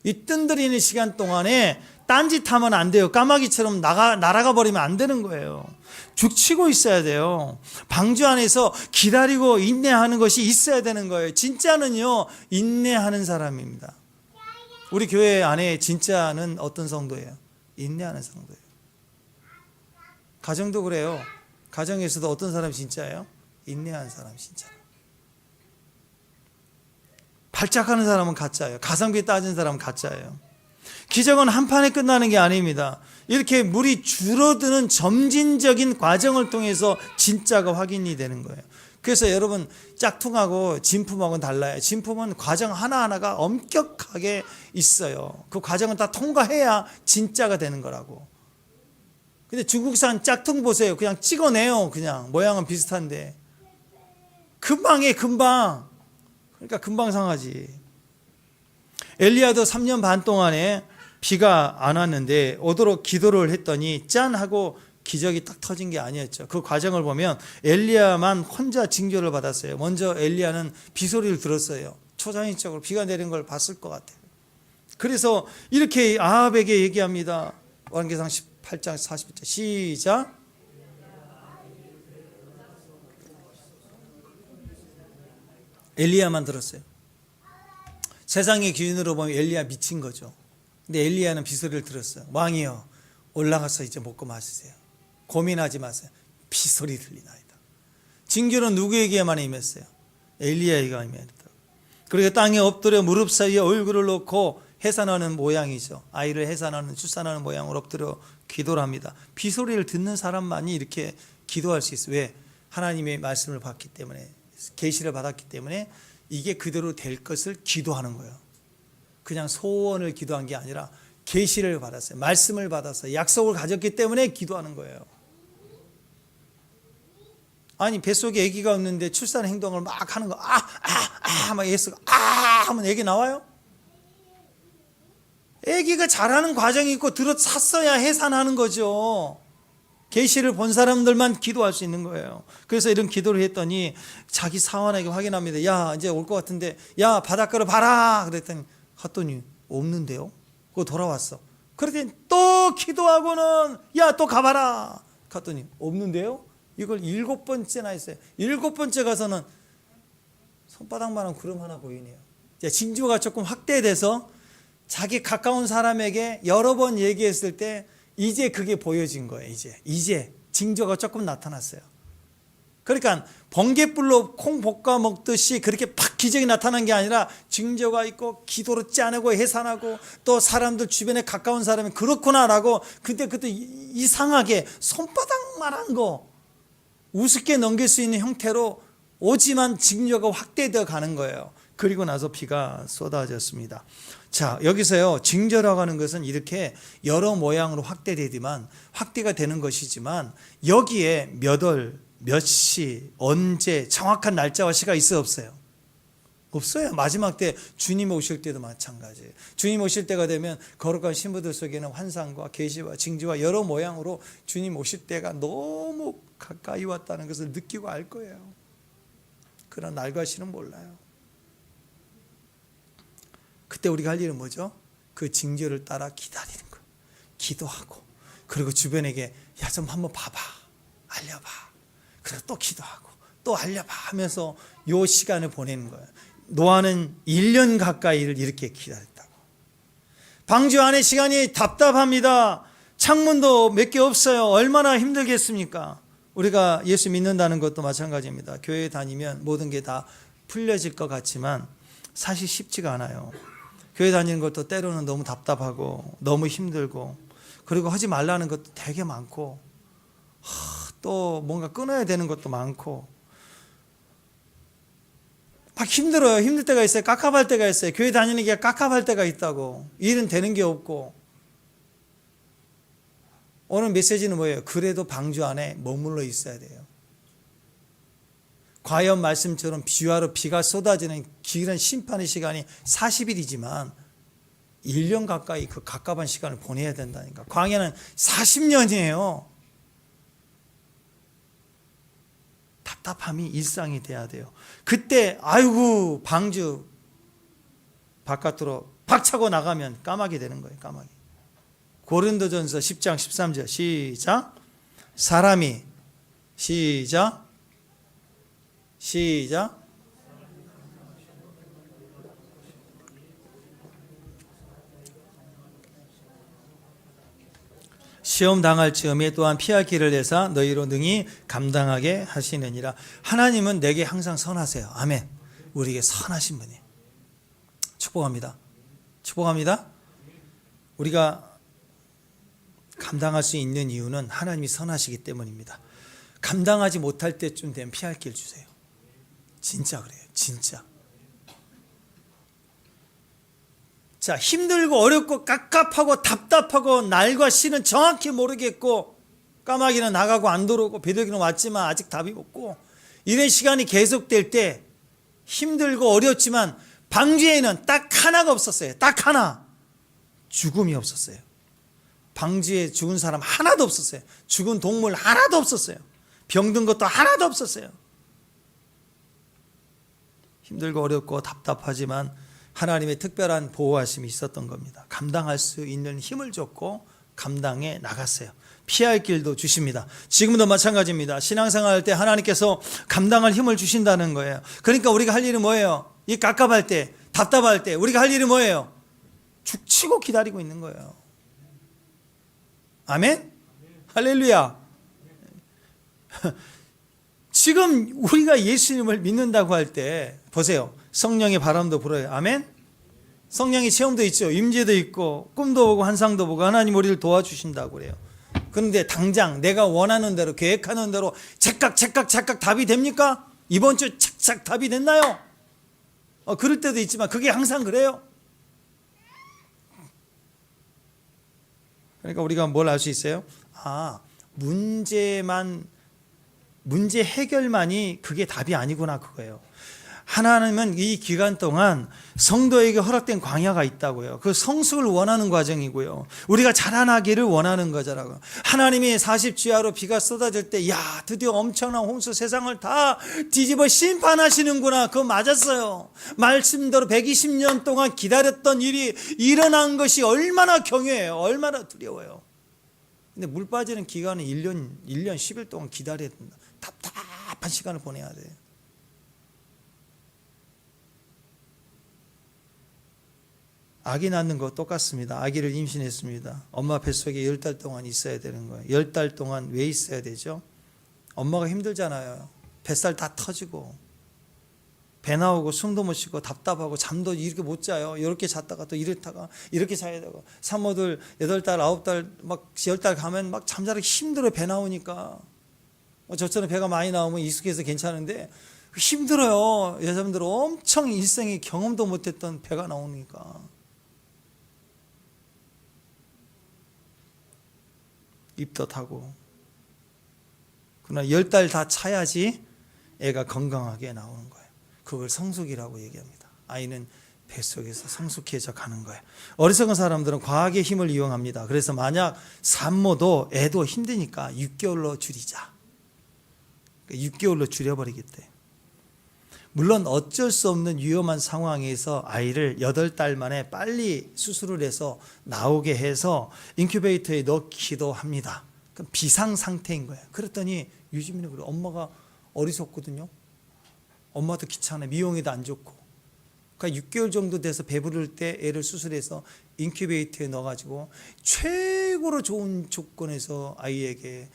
A: 이 뜬들이는 시간 동안에 딴짓하면 안 돼요. 까마귀처럼 날아가 버리면 안 되는 거예요. 죽치고 있어야 돼요. 방주 안에서 기다리고 인내하는 것이 있어야 되는 거예요. 진짜는요, 인내하는 사람입니다. 우리 교회 안에 진짜는 어떤 성도예요? 인내하는 성도예요. 가정도 그래요. 가정에서도 어떤 사람이 진짜예요? 인내하는 사람이 진짜예요. 발작하는 사람은 가짜예요. 가성비 따진 사람은 가짜예요. 기적은 한 판에 끝나는 게 아닙니다. 이렇게 물이 줄어드는 점진적인 과정을 통해서 진짜가 확인이 되는 거예요. 그래서 여러분 짝퉁하고 진품하고는 달라요. 진품은 과정 하나하나가 엄격하게 있어요. 그 과정은 다 통과해야 진짜가 되는 거라고. 근데 중국산 짝퉁 보세요. 그냥 찍어내요. 그냥 모양은 비슷한데 금방 해, 금방. 그러니까 금방 상하지. 엘리야도 3년 반 동안에 비가 안 왔는데 오도록 기도를 했더니 짠 하고 기적이 딱 터진 게 아니었죠. 그 과정을 보면 엘리야만 혼자 징조를 받았어요. 먼저 엘리야는 비소리를 들었어요. 초자연적으로 비가 내리는 걸 봤을 것 같아요. 그래서 이렇게 아합에게 얘기합니다. 왕계상 18장 40절 시작. 엘리야만 들었어요. 세상의 기준으로 보면 엘리야 미친 거죠. 근데 엘리야는 비소리를 들었어요. 왕이여 올라가서 이제 먹고 마시세요. 고민하지 마세요. 비소리 들리나이다. 징조는 누구에게만 임했어요? 엘리야에게 임했다. 그리고 땅에 엎드려 무릎 사이에 얼굴을 놓고 해산하는 모양이죠. 아이를 해산하는 출산하는 모양으로 엎드려 기도를 합니다. 비소리를 듣는 사람만이 이렇게 기도할 수 있어요. 왜? 하나님의 말씀을 받기 때문에, 계시를 받았기 때문에 이게 그대로 될 것을 기도하는 거예요. 그냥 소원을 기도한 게 아니라 계시를 받았어요. 말씀을 받았어요. 약속을 가졌기 때문에 기도하는 거예요. 아니 뱃속에 아기가 없는데 출산 행동을 막 하는 거, 막 예수가 하면 아기 나와요? 아기가 자라는 과정이 있고 들어찼어야 해산하는 거죠. 계시를 본 사람들만 기도할 수 있는 거예요. 그래서 이런 기도를 했더니 자기 사원에게 확인합니다. 야 이제 올 것 같은데 야 바닷가를 봐라 그랬더니 갔더니 없는데요. 그거 돌아왔어. 그랬더니 또 기도하고는 야 또 가봐라 갔더니 없는데요. 이걸 7번째나 했어요. 7번째 가서는 손바닥만한 구름 하나 보이네요. 이제 징조가 조금 확대돼서 자기 가까운 사람에게 여러 번 얘기했을 때 이제 그게 보여진 거예요. 이제 징조가 조금 나타났어요. 그러니까 번갯불로 콩 볶아 먹듯이 그렇게 팍 기적이 나타난 게 아니라 징조가 있고 기도로 짜내고 해산하고 또 사람들 주변에 가까운 사람이 그렇구나라고 그때 이상하게 손바닥만한 거 우습게 넘길 수 있는 형태로 오지만 징조가 확대되어 가는 거예요. 그리고 나서 비가 쏟아졌습니다. 자, 여기서요, 징조라고 하는 것은 이렇게 여러 모양으로 확대되지만, 확대가 되는 것이지만, 여기에 몇 월, 몇 시, 언제, 정확한 날짜와 시가 있어요, 없어요? 없어요. 마지막 때 주님 오실 때도 마찬가지예요. 주님 오실 때가 되면 거룩한 신부들 속에는 환상과 계시와 징조와 여러 모양으로 주님 오실 때가 너무 가까이 왔다는 것을 느끼고 알 거예요. 그러나 날과 시는 몰라요. 그때 우리가 할 일은 뭐죠? 그 징조를 따라 기다리는 거예요. 기도하고 그리고 주변에게 야 좀 한번 봐봐, 알려봐. 그리고 또 기도하고 또 알려봐 하면서 요 시간을 보내는 거예요. 노아는 1년 가까이를 이렇게 기다렸다고. 방주 안에 시간이 답답합니다. 창문도 몇 개 없어요. 얼마나 힘들겠습니까? 우리가 예수 믿는다는 것도 마찬가지입니다. 교회 다니면 모든 게 다 풀려질 것 같지만 사실 쉽지가 않아요. 교회 다니는 것도 때로는 너무 답답하고 너무 힘들고 그리고 하지 말라는 것도 되게 많고 또 뭔가 끊어야 되는 것도 많고 막 힘들어요. 힘들 때가 있어요. 깝깝할 때가 있어요. 교회 다니는 게 깝깝할 때가 있다고. 일은 되는 게 없고. 오늘 메시지는 뭐예요? 그래도 방주 안에 머물러 있어야 돼요. 과연 말씀처럼 비와로 비가 쏟아지는 길은 심판의 시간이 40일이지만 1년 가까이 그 가깝은 시간을 보내야 된다니까. 광야는 40년이에요. 답답함이 일상이 돼야 돼요. 그때 아이고 방주 바깥으로 박차고 나가면 까마귀 되는 거예요. 까마귀. 고린도전서 10장 13절 시작. 사람이 시작 시험 당할 즈음에 또한 피할 길을 내사 너희로 능히 감당하게 하시느니라. 하나님은 내게 항상 선하세요. 아멘. 우리에게 선하신 분이에요. 축복합니다. 축복합니다. 우리가 감당할 수 있는 이유는 하나님이 선하시기 때문입니다. 감당하지 못할 때쯤 되면 피할 길 주세요. 진짜 그래요. 진짜. 자, 힘들고 어렵고 깝깝하고 답답하고 날과 시는 정확히 모르겠고 까마귀는 나가고 안 들어오고 비둘기는 왔지만 아직 답이 없고 이런 시간이 계속될 때 힘들고 어렵지만 방주에는 딱 하나가 없었어요. 딱 하나. 죽음이 없었어요. 방주에 죽은 사람 하나도 없었어요. 죽은 동물 하나도 없었어요. 병든 것도 하나도 없었어요. 힘들고 어렵고 답답하지만 하나님의 특별한 보호하심이 있었던 겁니다. 감당할 수 있는 힘을 줬고 감당해 나갔어요. 피할 길도 주십니다. 지금도 마찬가지입니다. 신앙생활 할 때 하나님께서 감당할 힘을 주신다는 거예요. 그러니까 우리가 할 일은 뭐예요? 이 깝깝할 때, 답답할 때 우리가 할 일은 뭐예요? 죽치고 기다리고 있는 거예요. 아멘? 할렐루야. 지금 우리가 예수님을 믿는다고 할 때 보세요. 성령의 바람도 불어요. 아멘? 성령의 체험도 있죠. 임재도 있고 꿈도 보고 환상도 보고 하나님 우리를 도와주신다고 그래요. 그런데 당장 내가 원하는 대로 계획하는 대로 착각 답이 됩니까? 이번 주 착착 답이 됐나요? 그럴 때도 있지만 그게 항상 그래요. 그러니까 우리가 뭘 알 수 있어요? 문제 해결만이 그게 답이 아니구나 그거예요. 하나님은 이 기간 동안 성도에게 허락된 광야가 있다고요. 그 성숙을 원하는 과정이고요. 우리가 자라나기를 원하는 거잖아요. 하나님이 40지하로 비가 쏟아질 때 드디어 엄청난 홍수 세상을 다 뒤집어 심판하시는구나. 그거 맞았어요. 말씀대로 120년 동안 기다렸던 일이 일어난 것이 얼마나 경외해요. 얼마나 두려워요. 근데 물 빠지는 기간은 1년 10일 동안 기다려야 된다. 답답한 시간을 보내야 돼요. 아기 낳는 거 똑같습니다. 아기를 임신했습니다. 엄마 뱃속에 10달 동안 있어야 되는 거예요. 10달 동안 왜 있어야 되죠? 엄마가 힘들잖아요. 뱃살 다 터지고 배 나오고 숨도 못 쉬고 답답하고 잠도 이렇게 못 자요. 이렇게 잤다가 또 이렇다가 이렇게 자야 되고 산모들 8달 9달 막 10달 가면 막 잠자기 힘들어요. 배 나오니까. 저처럼 배가 많이 나오면 익숙해서 괜찮은데 힘들어요. 여자분들은 엄청 일생에 경험도 못했던 배가 나오니까. 입덧하고 그러나 10달 다 차야지 애가 건강하게 나오는 거예요. 그걸 성숙이라고 얘기합니다. 아이는 뱃속에서 성숙해져 가는 거예요. 어리석은 사람들은 과학의 힘을 이용합니다. 그래서 만약 산모도 애도 힘드니까 6개월로 줄이자. 6개월로 줄여버리겠대. 물론 어쩔 수 없는 위험한 상황에서 아이를 8달 만에 빨리 수술을 해서 나오게 해서 인큐베이터에 넣기도 합니다. 그럼 비상 상태인 거예요. 그랬더니 유지민이 그래. 엄마가 어리석거든요. 엄마도 귀찮아요. 미용에도 안 좋고. 그러니까 6개월 정도 돼서 배부를 때 애를 수술해서 인큐베이터에 넣어가지고 최고로 좋은 조건에서 아이에게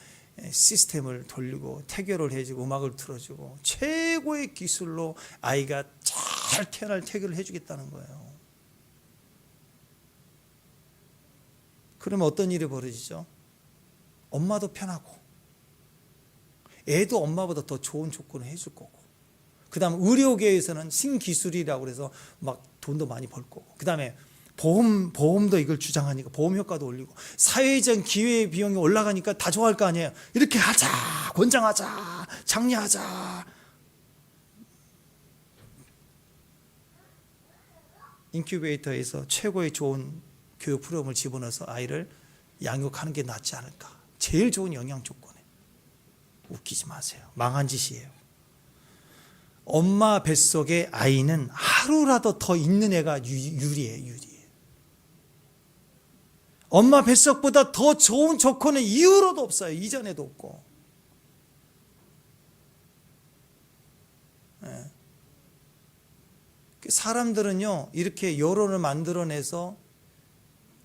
A: 시스템을 돌리고 태교를 해주고 음악을 틀어주고 최고의 기술로 아이가 잘 태어날 태교를 해주겠다는 거예요. 그러면 어떤 일이 벌어지죠? 엄마도 편하고 애도 엄마보다 더 좋은 조건을 해줄 거고 그 다음 의료계에서는 신기술이라고 해서 막 돈도 많이 벌 거고 그 다음에 보험도 이걸 주장하니까 보험 효과도 올리고 사회적 기회 비용이 올라가니까 다 좋아할 거 아니에요. 이렇게 하자, 권장하자, 장려하자. 인큐베이터에서 최고의 좋은 교육 프로그램을 집어넣어서 아이를 양육하는 게 낫지 않을까. 제일 좋은 영양 조건에. 웃기지 마세요. 망한 짓이에요. 엄마 뱃속에 아이는 하루라도 더 있는 애가 유리해요. 엄마 뱃속보다 더 좋은 조건은 이후로도 없어요. 이전에도 없고. 네. 사람들은요 이렇게 여론을 만들어내서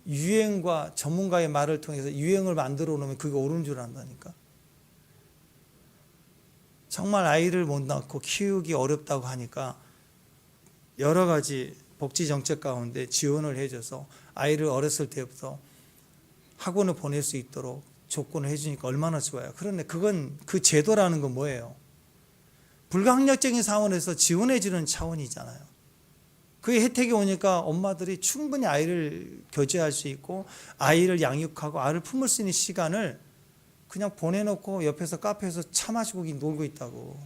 A: 유행과 전문가의 말을 통해서 유행을 만들어 놓으면 그게 옳은 줄 안다니까. 정말 아이를 못 낳고 키우기 어렵다고 하니까 여러 가지 복지 정책 가운데 지원을 해줘서 아이를 어렸을 때부터 학원을 보낼 수 있도록 조건을 해주니까 얼마나 좋아요. 그런데 그건 그 제도라는 건 뭐예요? 불가항력적인 상황에서 지원해 주는 차원이잖아요. 그게 혜택이 오니까 엄마들이 충분히 아이를 교제할 수 있고 아이를 양육하고 아이를 품을 수 있는 시간을 그냥 보내놓고 옆에서 카페에서 차 마시고 놀고 있다고.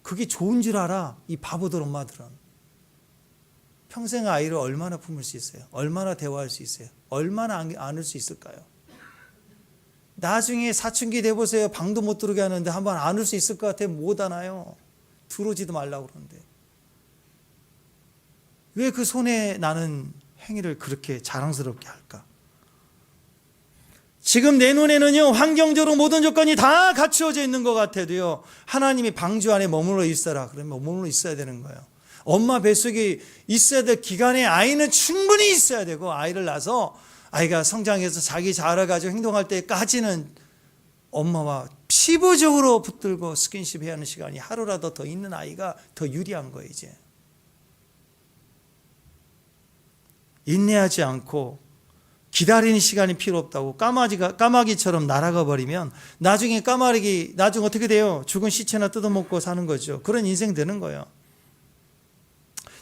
A: 그게 좋은 줄 알아, 이 바보들 엄마들은. 평생 아이를 얼마나 품을 수 있어요? 얼마나 대화할 수 있어요? 얼마나 안을 수 있을까요? 나중에 사춘기 돼보세요. 방도 못 들어오게 하는데 한번 안을 수 있을 것 같아요? 못 안아요. 들어오지도 말라고 그러는데. 왜 그 손에 나는 행위를 그렇게 자랑스럽게 할까? 지금 내 눈에는요, 환경적으로 모든 조건이 다 갖추어져 있는 것 같아도요, 하나님이 방주 안에 머물러 있어라 그러면 머물러 있어야 되는 거예요. 엄마 뱃속에 있어야 될 기간에 아이는 충분히 있어야 되고, 아이를 낳아서 아이가 성장해서 자기 자라가지고 행동할 때까지는 엄마와 피부적으로 붙들고 스킨십 해야 하는 시간이 하루라도 더 있는 아이가 더 유리한 거예요. 이제 인내하지 않고 기다리는 시간이 필요 없다고 까마귀처럼 날아가 버리면 나중에 나중에 어떻게 돼요? 죽은 시체나 뜯어먹고 사는 거죠. 그런 인생 되는 거예요.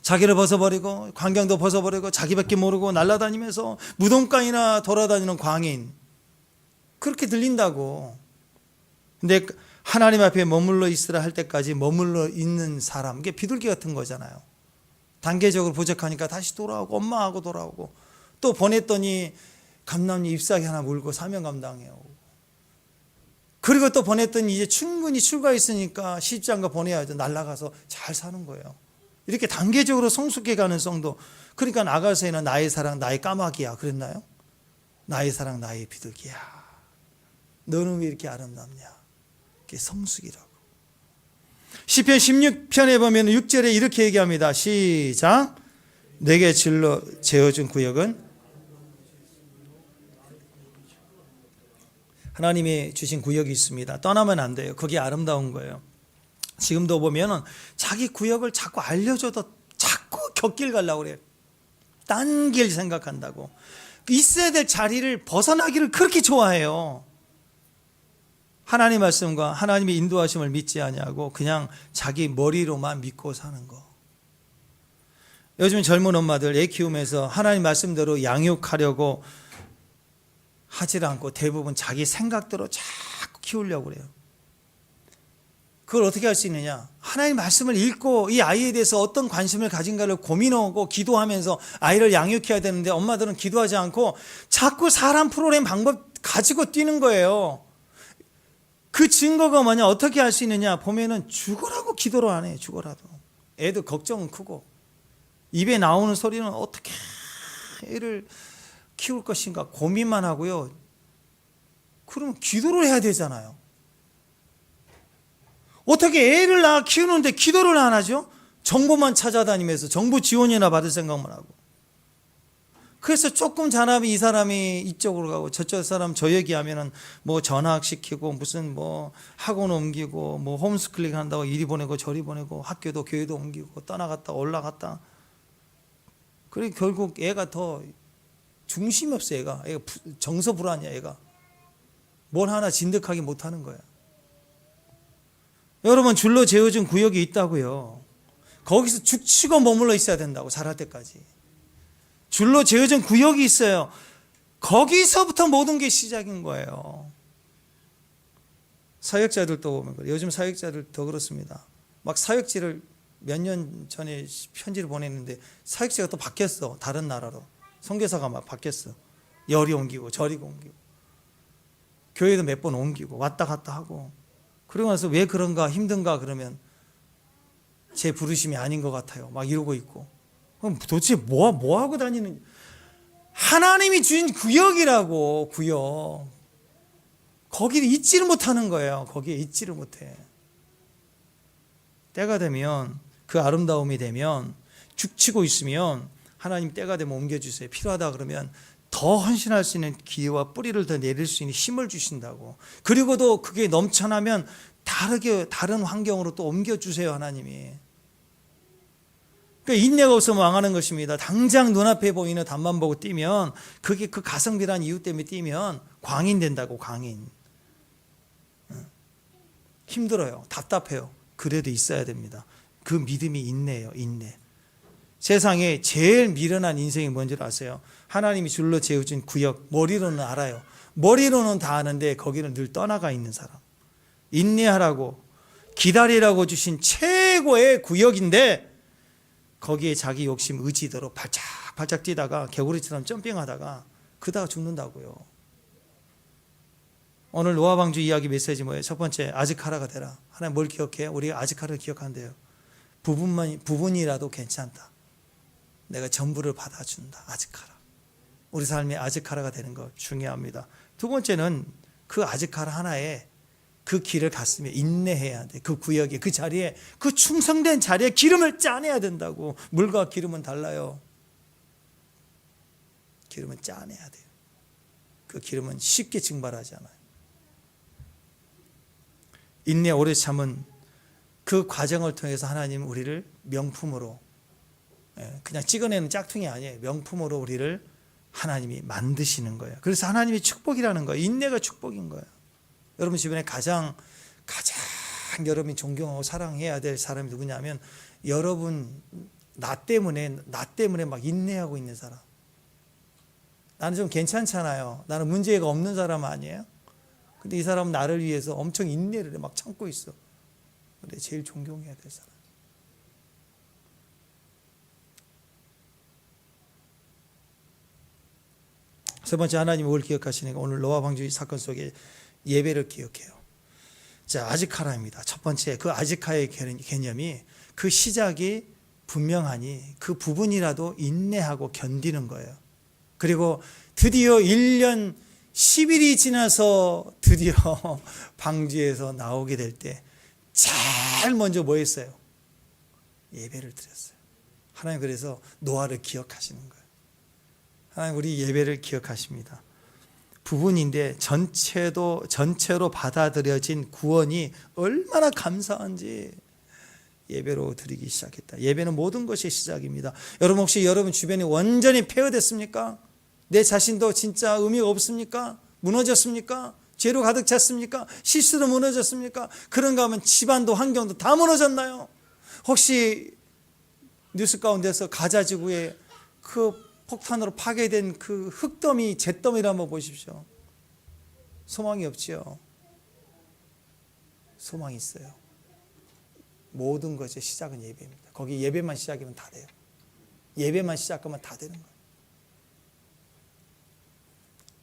A: 자기를 벗어버리고 광경도 벗어버리고 자기밖에 모르고 날아다니면서 무덤가이나 돌아다니는 광인, 그렇게 들린다고. 근데 하나님 앞에 머물러 있으라 할 때까지 머물러 있는 사람, 이게 비둘기 같은 거잖아요. 단계적으로 부족하니까 다시 돌아오고 엄마하고 돌아오고, 또 보냈더니 감남잎 잎사귀 하나 물고 사명 감당해요. 그리고 또 보냈더니 이제 충분히 출가했으니까 시집장가 보내야죠. 날아가서 잘 사는 거예요. 이렇게 단계적으로 성숙해 가는 성도. 그러니까 아가서에는 나의 사랑 나의 까마귀야 그랬나요? 나의 사랑 나의 비둘기야, 너는 왜 이렇게 아름답냐. 그게 성숙이라고. 시편 16편에 보면 6절에 이렇게 얘기합니다. 시작. 내게 질러 재어준 구역은, 하나님이 주신 구역이 있습니다. 떠나면 안 돼요. 그게 아름다운 거예요. 지금도 보면은 자기 구역을 자꾸 알려줘도 자꾸 곁길 가려고 그래요. 딴 길 생각한다고. 있어야 될 자리를 벗어나기를 그렇게 좋아해요. 하나님 말씀과 하나님의 인도하심을 믿지 아니하고 그냥 자기 머리로만 믿고 사는 거. 요즘 젊은 엄마들 애 키우면서 하나님 말씀대로 양육하려고 하질 않고 대부분 자기 생각대로 자꾸 키우려고 그래요. 그걸 어떻게 할 수 있느냐? 하나님 말씀을 읽고 이 아이에 대해서 어떤 관심을 가진가를 고민하고 기도하면서 아이를 양육해야 되는데, 엄마들은 기도하지 않고 자꾸 사람 프로그램 방법 가지고 뛰는 거예요. 그 증거가 뭐냐? 어떻게 할 수 있느냐? 보면은 죽으라고 기도를 안 해요. 죽어라도. 애들 걱정은 크고 입에 나오는 소리는 어떻게 애를 키울 것인가 고민만 하고요. 그러면 기도를 해야 되잖아요. 어떻게 애를 낳아 키우는데 기도를 안 하죠? 정보만 찾아다니면서 정보 지원이나 받을 생각만 하고. 그래서 조금 자라면 이 사람이 이쪽으로 가고 저쪽 사람 저 얘기하면은 뭐 전학시키고 무슨 뭐 학원 옮기고 뭐 홈스쿨링 한다고 이리 보내고 저리 보내고 학교도 교회도 옮기고 떠나갔다 올라갔다. 그래 결국 애가 더 중심이 없어. 애가 정서불안이야. 애가 뭘 하나 진득하게 못하는 거야. 여러분, 줄로 재어준 구역이 있다고요. 거기서 죽치고 머물러 있어야 된다고. 자랄 때까지 줄로 재어준 구역이 있어요. 거기서부터 모든 게 시작인 거예요. 사역자들도 보면 그래요. 요즘 사역자들 더 그렇습니다. 막 사역지를 몇 년 전에 편지를 보냈는데 사역지가 또 바뀌었어. 다른 나라로 선교사가 막 바뀌었어. 열이 옮기고 저리 옮기고 교회도 몇 번 옮기고 왔다 갔다 하고. 그러고 나서 왜 그런가 힘든가 그러면 제 부르심이 아닌 것 같아요. 막 이러고 있고. 그럼 도대체 뭐 하고 다니는? 하나님이 주신 구역이라고. 구역. 거기를 잊지를 못하는 거예요. 거기에 잊지를 못해. 때가 되면, 그 아름다움이 되면, 죽치고 있으면 하나님 때가 되면 옮겨주세요. 필요하다 그러면 더 헌신할 수 있는 기회와 뿌리를 더 내릴 수 있는 힘을 주신다고. 그리고도 그게 넘쳐나면 다른 환경으로 또 옮겨주세요. 하나님이. 그러니까 인내가 없으면 망하는 것입니다. 당장 눈앞에 보이는 답만 보고 뛰면, 그게 그 가성비란 이유 때문에 뛰면 광인 된다고. 광인. 힘들어요. 답답해요. 그래도 있어야 됩니다. 그 믿음이 인내예요. 인내. 세상에 제일 미련한 인생이 뭔지 아세요? 하나님이 줄로 재우진 구역, 머리로는 알아요. 머리로는 다 아는데 거기는 늘 떠나가 있는 사람. 인내하라고 기다리라고 주신 최고의 구역인데 거기에 자기 욕심 의지대로 발짝발짝 뛰다가 개구리처럼 점핑하다가 그러다가 죽는다고요. 오늘 노아방주 이야기 메시지 뭐예요? 첫 번째, 아즈카라가 되라. 하나님 뭘 기억해요? 우리가 아즈카라를 기억한대요. 부분이라도 괜찮다. 내가 전부를 받아준다. 아즈카라. 우리 삶의 아즈카라가 되는 거 중요합니다. 두 번째는 그 아즈카라 하나에 그 길을 갔으면 인내해야 돼. 그 구역에, 그 자리에, 그 충성된 자리에 기름을 짜내야 된다고. 물과 기름은 달라요. 기름은 짜내야 돼요. 그 기름은 쉽게 증발하지 않아요. 인내 오래 참은 그 과정을 통해서 하나님은 우리를 명품으로, 그냥 찍어내는 짝퉁이 아니에요. 명품으로 우리를 하나님이 만드시는 거예요. 그래서 하나님의 축복이라는 거예요. 인내가 축복인 거예요. 여러분 주변에 가장 여러분이 존경하고 사랑해야 될 사람이 누구냐면 여러분 나 때문에 막 인내하고 있는 사람. 나는 좀 괜찮잖아요. 나는 문제가 없는 사람 아니에요? 근데 이 사람은 나를 위해서 엄청 인내를 막 참고 있어. 근데 제일 존경해야 될 사람. 세 번째, 하나님이 뭘 기억하시는가? 오늘 노아 방주 사건 속에 예배를 기억해요. 자, 아즈카라입니다. 첫 번째, 그 아즈카의 개념이 그 시작이 분명하니 그 부분이라도 인내하고 견디는 거예요. 그리고 드디어 1년 10일이 지나서 드디어 방주에서 나오게 될 때 제일 먼저 뭐 했어요? 예배를 드렸어요. 하나님 그래서 노아를 기억하시는 거예요. 하나님 우리 예배를 기억하십니다. 부분인데 전체로 받아들여진 구원이 얼마나 감사한지 예배로 드리기 시작했다. 예배는 모든 것의 시작입니다. 여러분 혹시 여러분 주변이 완전히 폐허됐습니까? 내 자신도 진짜 의미가 없습니까? 무너졌습니까? 죄로 가득 찼습니까? 실수로 무너졌습니까? 그런가 하면 집안도 환경도 다 무너졌나요? 혹시 뉴스 가운데서 가자 지구에 그 폭탄으로 파괴된 그 흙더미, 잿더미를 한번 보십시오. 소망이 없지요. 소망이 있어요. 모든 것의 시작은 예배입니다. 거기 예배만 시작이면 다 돼요. 예배만 시작하면 다 되는 거예요.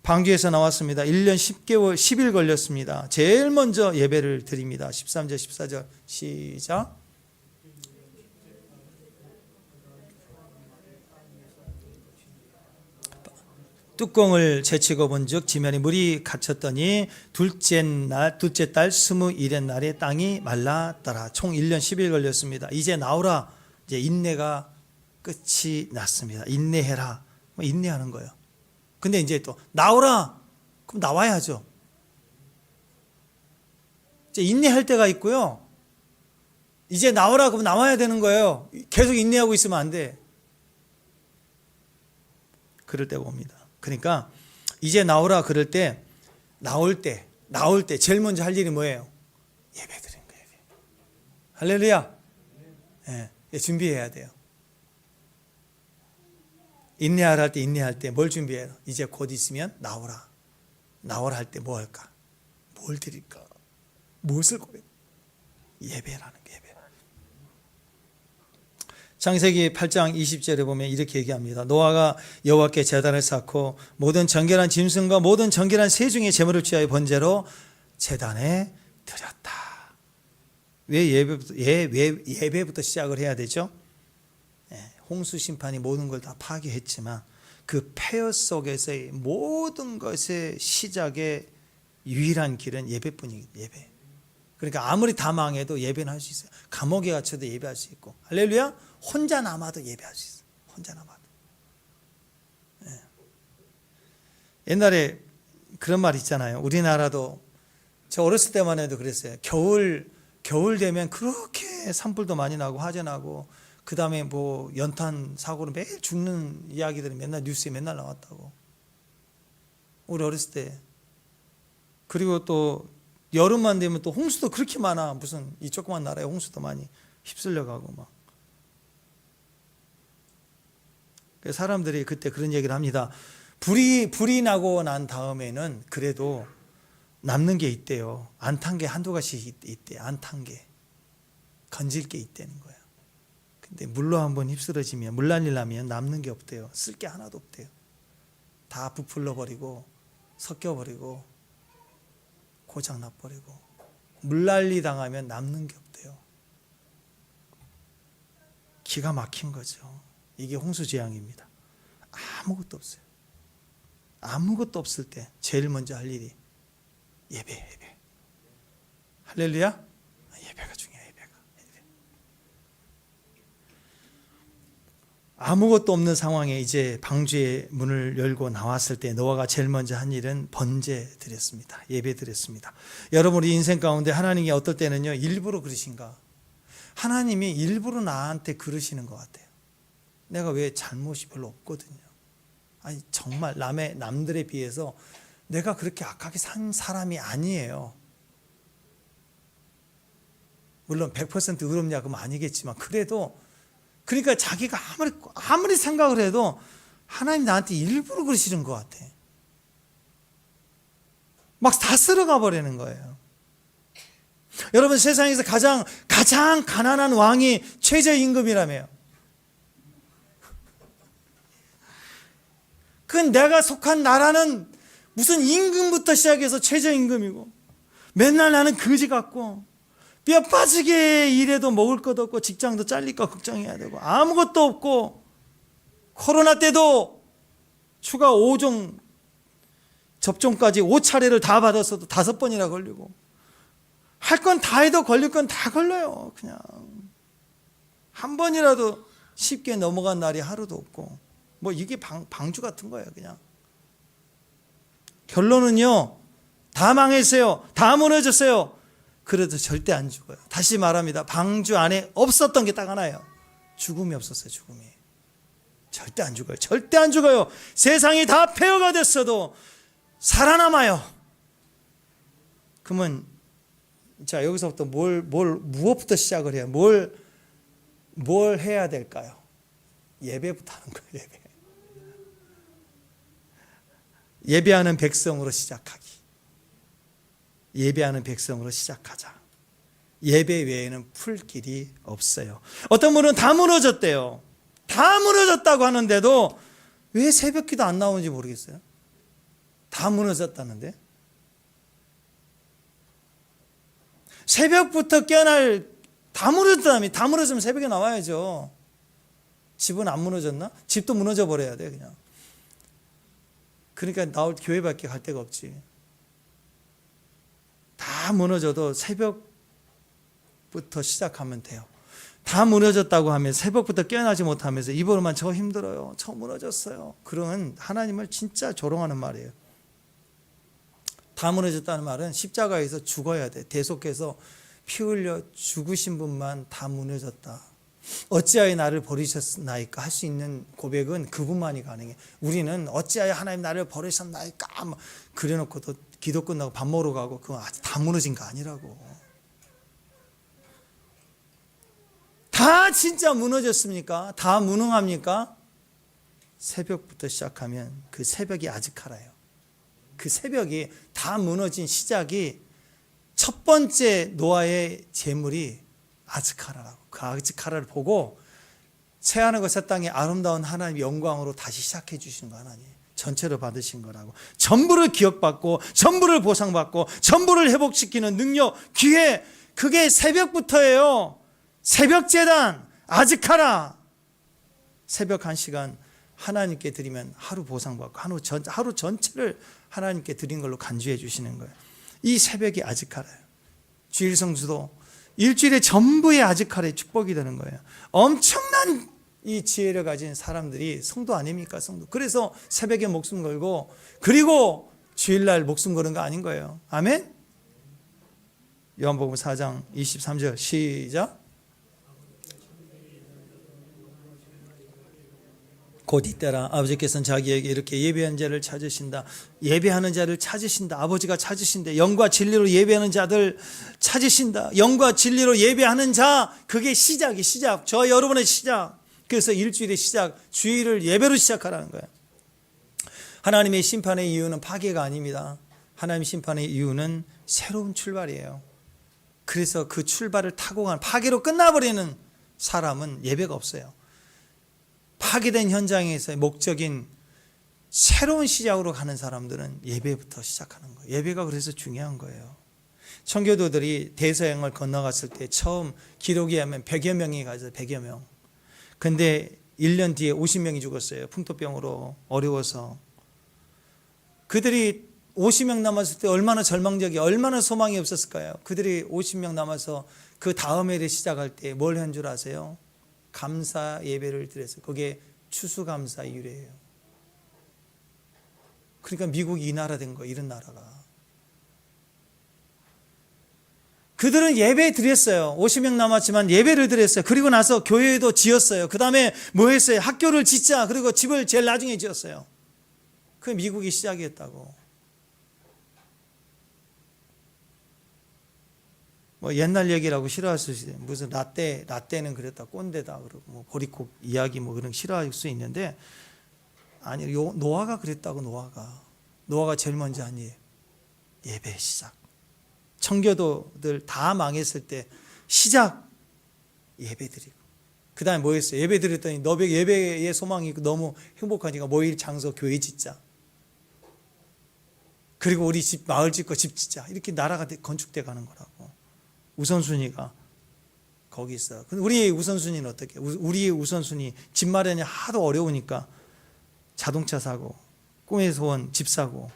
A: 방주에서 나왔습니다. 1년 10개월 10일 걸렸습니다. 제일 먼저 예배를 드립니다. 13절 14절 시작. 뚜껑을 제치고 본즉 지면에 물이 갇혔더니 둘째 달 21의 날에 땅이 말랐더라. 총 1년 10일 걸렸습니다. 이제 나오라. 이제 인내가 끝이 났습니다. 인내해라. 인내하는 거예요. 근데 이제 또 나오라. 그럼 나와야죠. 이제 인내할 때가 있고요. 이제 나오라 그럼 나와야 되는 거예요. 계속 인내하고 있으면 안 돼. 그럴 때가 옵니다. 그러니까 이제 나오라 그럴 때 나올 때 제일 먼저 할 일이 뭐예요? 예배 드리는 거예요. 할렐루야. 예, 준비해야 돼요. 인내하라 할 때 인내할 때 뭘 준비해요? 이제 곧 있으면 나오라 할 때 뭐 할까? 뭘 드릴까? 무엇을 고백? 예배라는 게 예배. 창세기 8장 20절에 보면 이렇게 얘기합니다. 노아가 여호와께 제단을 쌓고 모든 정결한 짐승과 모든 정결한 새 중에 제물을 취하여 번제로 제단에 드렸다. 왜 예배부터 시작을 해야 되죠? 홍수 심판이 모든 걸 다 파괴했지만 그 폐허 속에서의 모든 것의 시작의 유일한 길은 예배뿐이에요. 예배. 그러니까 아무리 다 망해도 예배는 할 수 있어요. 감옥에 갇혀도 예배할 수 있고, 할렐루야. 혼자 남아도 예배할 수 있어요. 혼자 남아도. 옛날에 그런 말 있잖아요. 우리나라도 저 어렸을 때만 해도 그랬어요. 겨울 되면 그렇게 산불도 많이 나고 화재 나고, 그 다음에 뭐 연탄 사고로 매일 죽는 이야기들이 맨날 뉴스에 맨날 나왔다고. 우리 어렸을 때. 그리고 또 여름만 되면 또 홍수도 그렇게 많아. 무슨 이 조그만 나라에 홍수도 많이 휩쓸려 가고 막. 사람들이 그때 그런 얘기를 합니다. 불이 나고 난 다음에는 그래도 남는 게 있대요. 안 탄 게 한두 가지씩 있대. 안 탄 게. 건질 게 있다는 거야. 근데 물로 한번 휩쓸어지면, 물난리 나면 남는 게 없대요. 쓸 게 하나도 없대요. 다 부풀러 버리고 섞여 버리고 고장 나 버리고 물난리 당하면 남는 게 없대요. 기가 막힌 거죠. 이게 홍수재앙입니다. 아무것도 없어요. 아무것도 없을 때 제일 먼저 할 일이 예배. 할렐루야. 예배가 중요해요. 예배. 아무것도 없는 상황에 이제 방주의 문을 열고 나왔을 때 노아가 제일 먼저 한 일은 번제 드렸습니다. 예배 드렸습니다. 여러분, 우리 인생 가운데 하나님이 어떨 때는요, 일부러 그러신가? 하나님이 일부러 나한테 그러시는 것 같아요. 내가 왜 잘못이 별로 없거든요. 아니, 정말 남들에 비해서 내가 그렇게 악하게 산 사람이 아니에요. 물론 100% 의롭냐 그러면 아니겠지만, 그래도 그러니까 자기가 아무리 생각을 해도 하나님 나한테 일부러 그러시는 것 같아. 막 다 쓸어가 버리는 거예요. 여러분, 세상에서 가장 가난한 왕이 최저임금이라며요. 그 내가 속한 나라는 무슨 임금부터 시작해서 최저임금이고, 맨날 나는 거지 같고, 뼈 빠지게 일해도 먹을 것 없고, 직장도 잘릴까 걱정해야 되고, 아무것도 없고, 코로나 때도 추가 5종 접종까지 5차례를 다 받았어도 5번이나 걸리고, 할 건 다 해도 걸릴 건 다 걸려요. 그냥 한 번이라도 쉽게 넘어간 날이 하루도 없고, 뭐 이게 방주 같은 거예요. 그냥 결론은요, 다 망했어요. 다 무너졌어요. 그래도 절대 안 죽어요. 다시 말합니다. 방주 안에 없었던 게 딱 하나예요. 죽음이 없었어요. 죽음이. 절대 안 죽어요. 절대 안 죽어요. 세상이 다 폐허가 됐어도 살아남아요. 그러면 자, 여기서부터 무엇부터 시작을 해요? 뭘 해야 될까요? 예배부터 하는 거예요. 예배. 예배하는 백성으로 시작하기. 예배하는 백성으로 시작하자. 예배 외에는 풀 길이 없어요. 어떤 분은 다 무너졌대요. 다 무너졌다고 하는데도 왜 새벽기도 안 나오는지 모르겠어요. 다 무너졌다는데. 새벽부터 다 무너졌으면 새벽에 나와야죠. 집은 안 무너졌나? 집도 무너져 버려야 돼, 그냥. 그러니까 교회밖에 갈 데가 없지. 다 무너져도 새벽부터 시작하면 돼요. 다 무너졌다고 하면 새벽부터 깨어나지 못하면서 입으로만 저 힘들어요, 저 무너졌어요, 그러면 하나님을 진짜 조롱하는 말이에요. 다 무너졌다는 말은 십자가에서 죽어야 돼. 대속해서 피 흘려 죽으신 분만 다 무너졌다. 어찌하여 나를 버리셨나이까 할 수 있는 고백은 그분만이 가능해. 우리는 어찌하여 하나님 나를 버리셨나이까 막 그래놓고도 기도 끝나고 밥 먹으러 가고 그거 아직 다 무너진 거 아니라고. 다 진짜 무너졌습니까? 다 무능합니까? 새벽부터 시작하면 그 새벽이 아즈카라예요. 그 새벽이 다 무너진 시작이 첫 번째 노아의 재물이 아즈카라라고. 그 아즈카라를 보고 새하늘과 새 땅의 아름다운 하나님의 영광으로 다시 시작해 주시는 거 하나님. 전체로 받으신 거라고. 전부를 기억받고 전부를 보상받고 전부를 회복시키는 능력, 기회, 그게 새벽부터예요. 새벽 제단, 아즈카라. 새벽 1시간 하나님께 드리면 하루 보상받고 하루 전체를 하나님께 드린 걸로 간주해 주시는 거예요. 이 새벽이 아즈카라예요. 주일 성수도 일주일의 전부의 아즈카라의 축복이 되는 거예요. 엄청난 이 지혜를 가진 사람들이 성도 아닙니까? 성도. 그래서 새벽에 목숨 걸고 그리고 주일날 목숨 거는 거 아닌 거예요. 아멘? 요한복음 4장 23절 시작. 곧 이때라 아버지께서는 자기에게 이렇게 예배한 자를 찾으신다. 예배하는 자를 찾으신다. 아버지가 찾으신다. 영과 진리로 예배하는 자들 찾으신다. 영과 진리로 예배하는 자, 그게 시작이 시작. 저 여러분의 시작. 그래서 일주일의 시작, 주일을 예배로 시작하라는 거예요. 하나님의 심판의 이유는 파괴가 아닙니다. 하나님 심판의 이유는 새로운 출발이에요. 그래서 그 출발을 타고 간 파괴로 끝나버리는 사람은 예배가 없어요. 파괴된 현장에서의 목적인 새로운 시작으로 가는 사람들은 예배부터 시작하는 거예요. 예배가 그래서 중요한 거예요. 청교도들이 대서양을 건너갔을 때 처음 기록에 하면 100여 명이 가서 100여 명. 근데 1년 뒤에 50명이 죽었어요. 풍토병으로 어려워서. 그들이 50명 남았을 때 얼마나 절망적이, 얼마나 소망이 없었을까요? 그들이 50명 남아서 그 다음 해를 시작할 때 뭘 한 줄 아세요? 감사 예배를 드렸어요. 그게 추수감사 일이에요. 그러니까 미국이 이 나라 된 거예요. 이런 나라가. 그들은 예배 드렸어요. 50명 남았지만 예배를 드렸어요. 그리고 나서 교회도 지었어요. 그 다음에 뭐 했어요? 학교를 짓자. 그리고 집을 제일 나중에 지었어요. 그게 미국이 시작이었다고. 뭐 옛날 얘기라고 싫어할 수 있어요. 무슨 라떼는 그랬다, 꼰대다, 그러고 뭐 보리콕 이야기 뭐 그런 싫어할 수 있는데, 아니, 노아가 그랬다고. 노아가 제일 먼저 한 예배 시작. 청교도들 다 망했을 때 시작 예배 드리고, 그 다음에 뭐 했어요? 예배 드렸더니 너백 예배의 소망이 너무 행복하니까 모일 장소 교회 짓자. 그리고 우리 집 마을 짓고 집 짓자. 이렇게 나라가 건축돼 가는 거라고. 우선순위가 거기 있어요. 근데 우리의 우선순위는 어떻게? 우리의 우선순위, 집 마련이 하도 어려우니까 자동차 사고, 꿈의 소원 집 사고,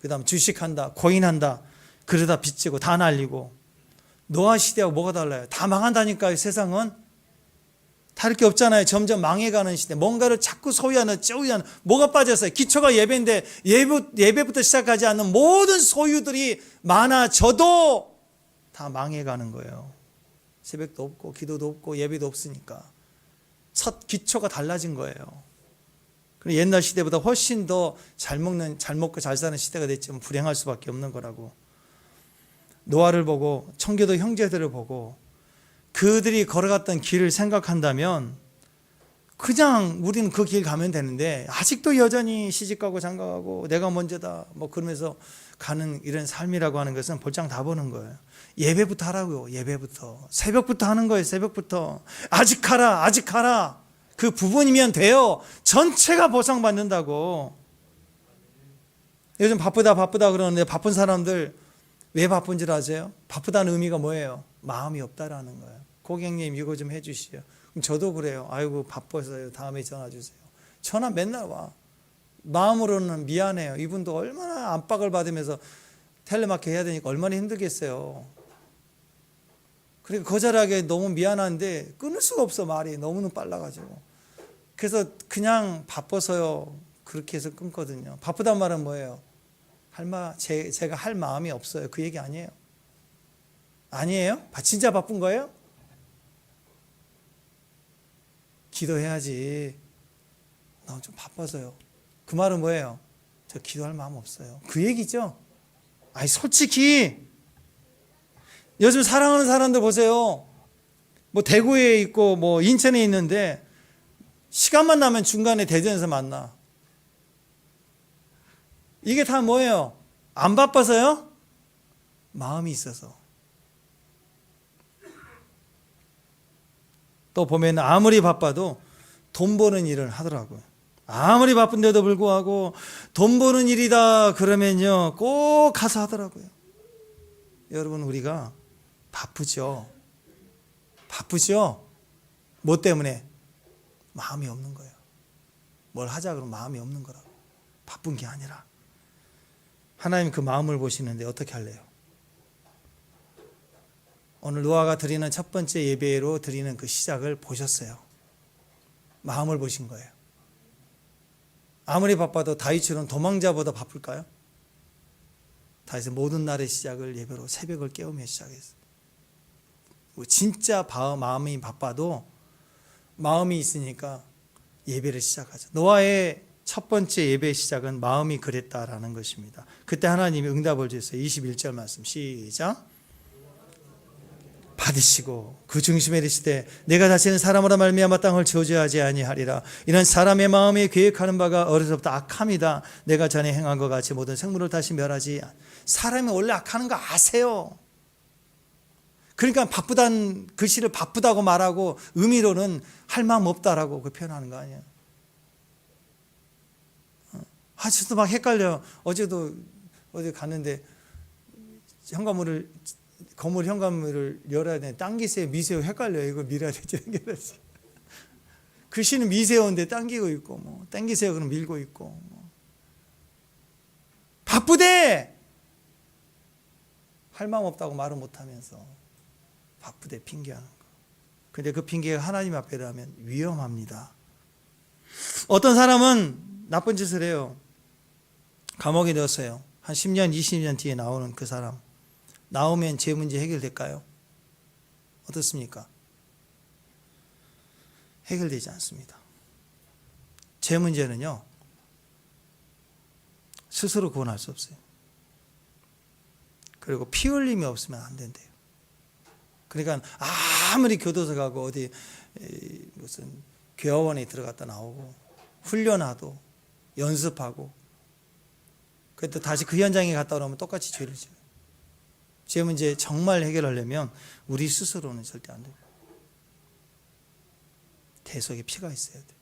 A: 그 다음 주식한다, 코인한다, 그러다 빚지고 다 날리고. 노아 시대하고 뭐가 달라요? 다 망한다니까요. 세상은 다를 게 없잖아요. 점점 망해가는 시대. 뭔가를 자꾸 소유하는, 뭐가 빠졌어요? 기초가 예배인데 예배부터 시작하지 않는 모든 소유들이 많아져도 다 망해가는 거예요. 새벽도 없고 기도도 없고 예배도 없으니까 첫 기초가 달라진 거예요. 옛날 시대보다 훨씬 더 잘 먹고 잘 사는 시대가 됐지만 불행할 수밖에 없는 거라고. 노아를 보고 청교도 형제들을 보고 그들이 걸어갔던 길을 생각한다면 그냥 우리는 그 길 가면 되는데, 아직도 여전히 시집가고 장가가고 내가 먼저다 뭐 그러면서 가는 이런 삶이라고 하는 것은 볼장 다 보는 거예요. 예배부터 하라고요. 예배부터. 새벽부터 하는 거예요. 새벽부터. 아직 하라. 그 부분이면 돼요. 전체가 보상받는다고. 요즘 바쁘다 그러는데, 바쁜 사람들 왜 바쁜 줄 아세요? 바쁘다는 의미가 뭐예요? 마음이 없다라는 거예요. 고객님 이거 좀 해주시죠. 그럼 저도 그래요. 아이고 바빠서요. 다음에 전화 주세요. 전화 맨날 와. 마음으로는 미안해요. 이분도 얼마나 압박을 받으면서 텔레마케 해야 되니까 얼마나 힘들겠어요. 그리고 거절하게 너무 미안한데 끊을 수가 없어. 말이 너무너무 빨라가지고. 그래서 그냥 바빠서요. 그렇게 해서 끊거든요. 바쁘단 말은 뭐예요? 제가 할 마음이 없어요. 그 얘기 아니에요. 아니에요? 진짜 바쁜 거예요? 기도해야지. 나 좀 바빠서요. 그 말은 뭐예요? 저 기도할 마음 없어요. 그 얘기죠? 아니, 솔직히 요즘 사랑하는 사람들 보세요. 뭐 대구에 있고 뭐 인천에 있는데 시간만 나면 중간에 대전에서 만나. 이게 다 뭐예요? 안 바빠서요? 마음이 있어서. 또 보면 아무리 바빠도 돈 버는 일을 하더라고요. 아무리 바쁜데도 불구하고 돈 버는 일이다 그러면요 꼭 가서 하더라고요. 여러분, 우리가 바쁘죠. 뭐 때문에? 마음이 없는 거예요. 뭘 하자 그러면 마음이 없는 거라고. 바쁜 게 아니라. 하나님 그 마음을 보시는데 어떻게 할래요? 오늘 노아가 드리는 첫 번째 예배로 드리는 그 시작을 보셨어요. 마음을 보신 거예요. 아무리 바빠도 다윗처럼 도망자보다 바쁠까요? 다윗은 모든 날의 시작을 예배로 새벽을 깨우며 시작했어요. 진짜 마음이 바빠도 마음이 있으니까 예배를 시작하죠. 노아의 첫 번째 예배의 시작은 마음이 그랬다라는 것입니다. 그때 하나님이 응답을 주셨어요. 21절 말씀 시작. 받으시고 그 중심에 이르시되 내가 다시는 사람으로 말미암아 땅을 저주하지 아니하리라. 이런 사람의 마음에 계획하는 바가 어려서부터 악함이다. 내가 전에 행한 것 같이 모든 생물을 다시 멸하지. 사람이 원래 악하는 거 아세요. 그러니까 바쁘다는 글씨를 바쁘다고 말하고 의미로는 할 마음 없다라고 그 표현하는 거 아니에요. 저도 막 헷갈려. 어제도 어디 갔는데 건물 현관문을 열어야 되는데 당기세요 미세요 헷갈려요. 이거 밀어야 되지. 글씨는 미세요인데 당기고 있고 뭐 당기세요 그럼 밀고 있고 뭐. 바쁘대. 할 마음 없다고 말을 못하면서 바쁘대 핑계하는 거. 근데 그 핑계가 하나님 앞에 하면 위험합니다. 어떤 사람은 나쁜 짓을 해요. 감옥에 넣었어요. 한 10년 20년 뒤에 나오는 그 사람, 나오면 제 문제 해결될까요? 어떻습니까? 해결되지 않습니다. 제 문제는요, 스스로 구원할 수 없어요. 그리고 피 흘림이 없으면 안 된대요. 그러니까 아무리 교도소 가고 어디 무슨 교화원에 들어갔다 나오고 훈련하도 연습하고 그때 다시 그 현장에 갔다 오면 똑같이 죄를 지어요. 제 문제 정말 해결하려면 우리 스스로는 절대 안 돼요. 대속의 피가 있어야 돼요.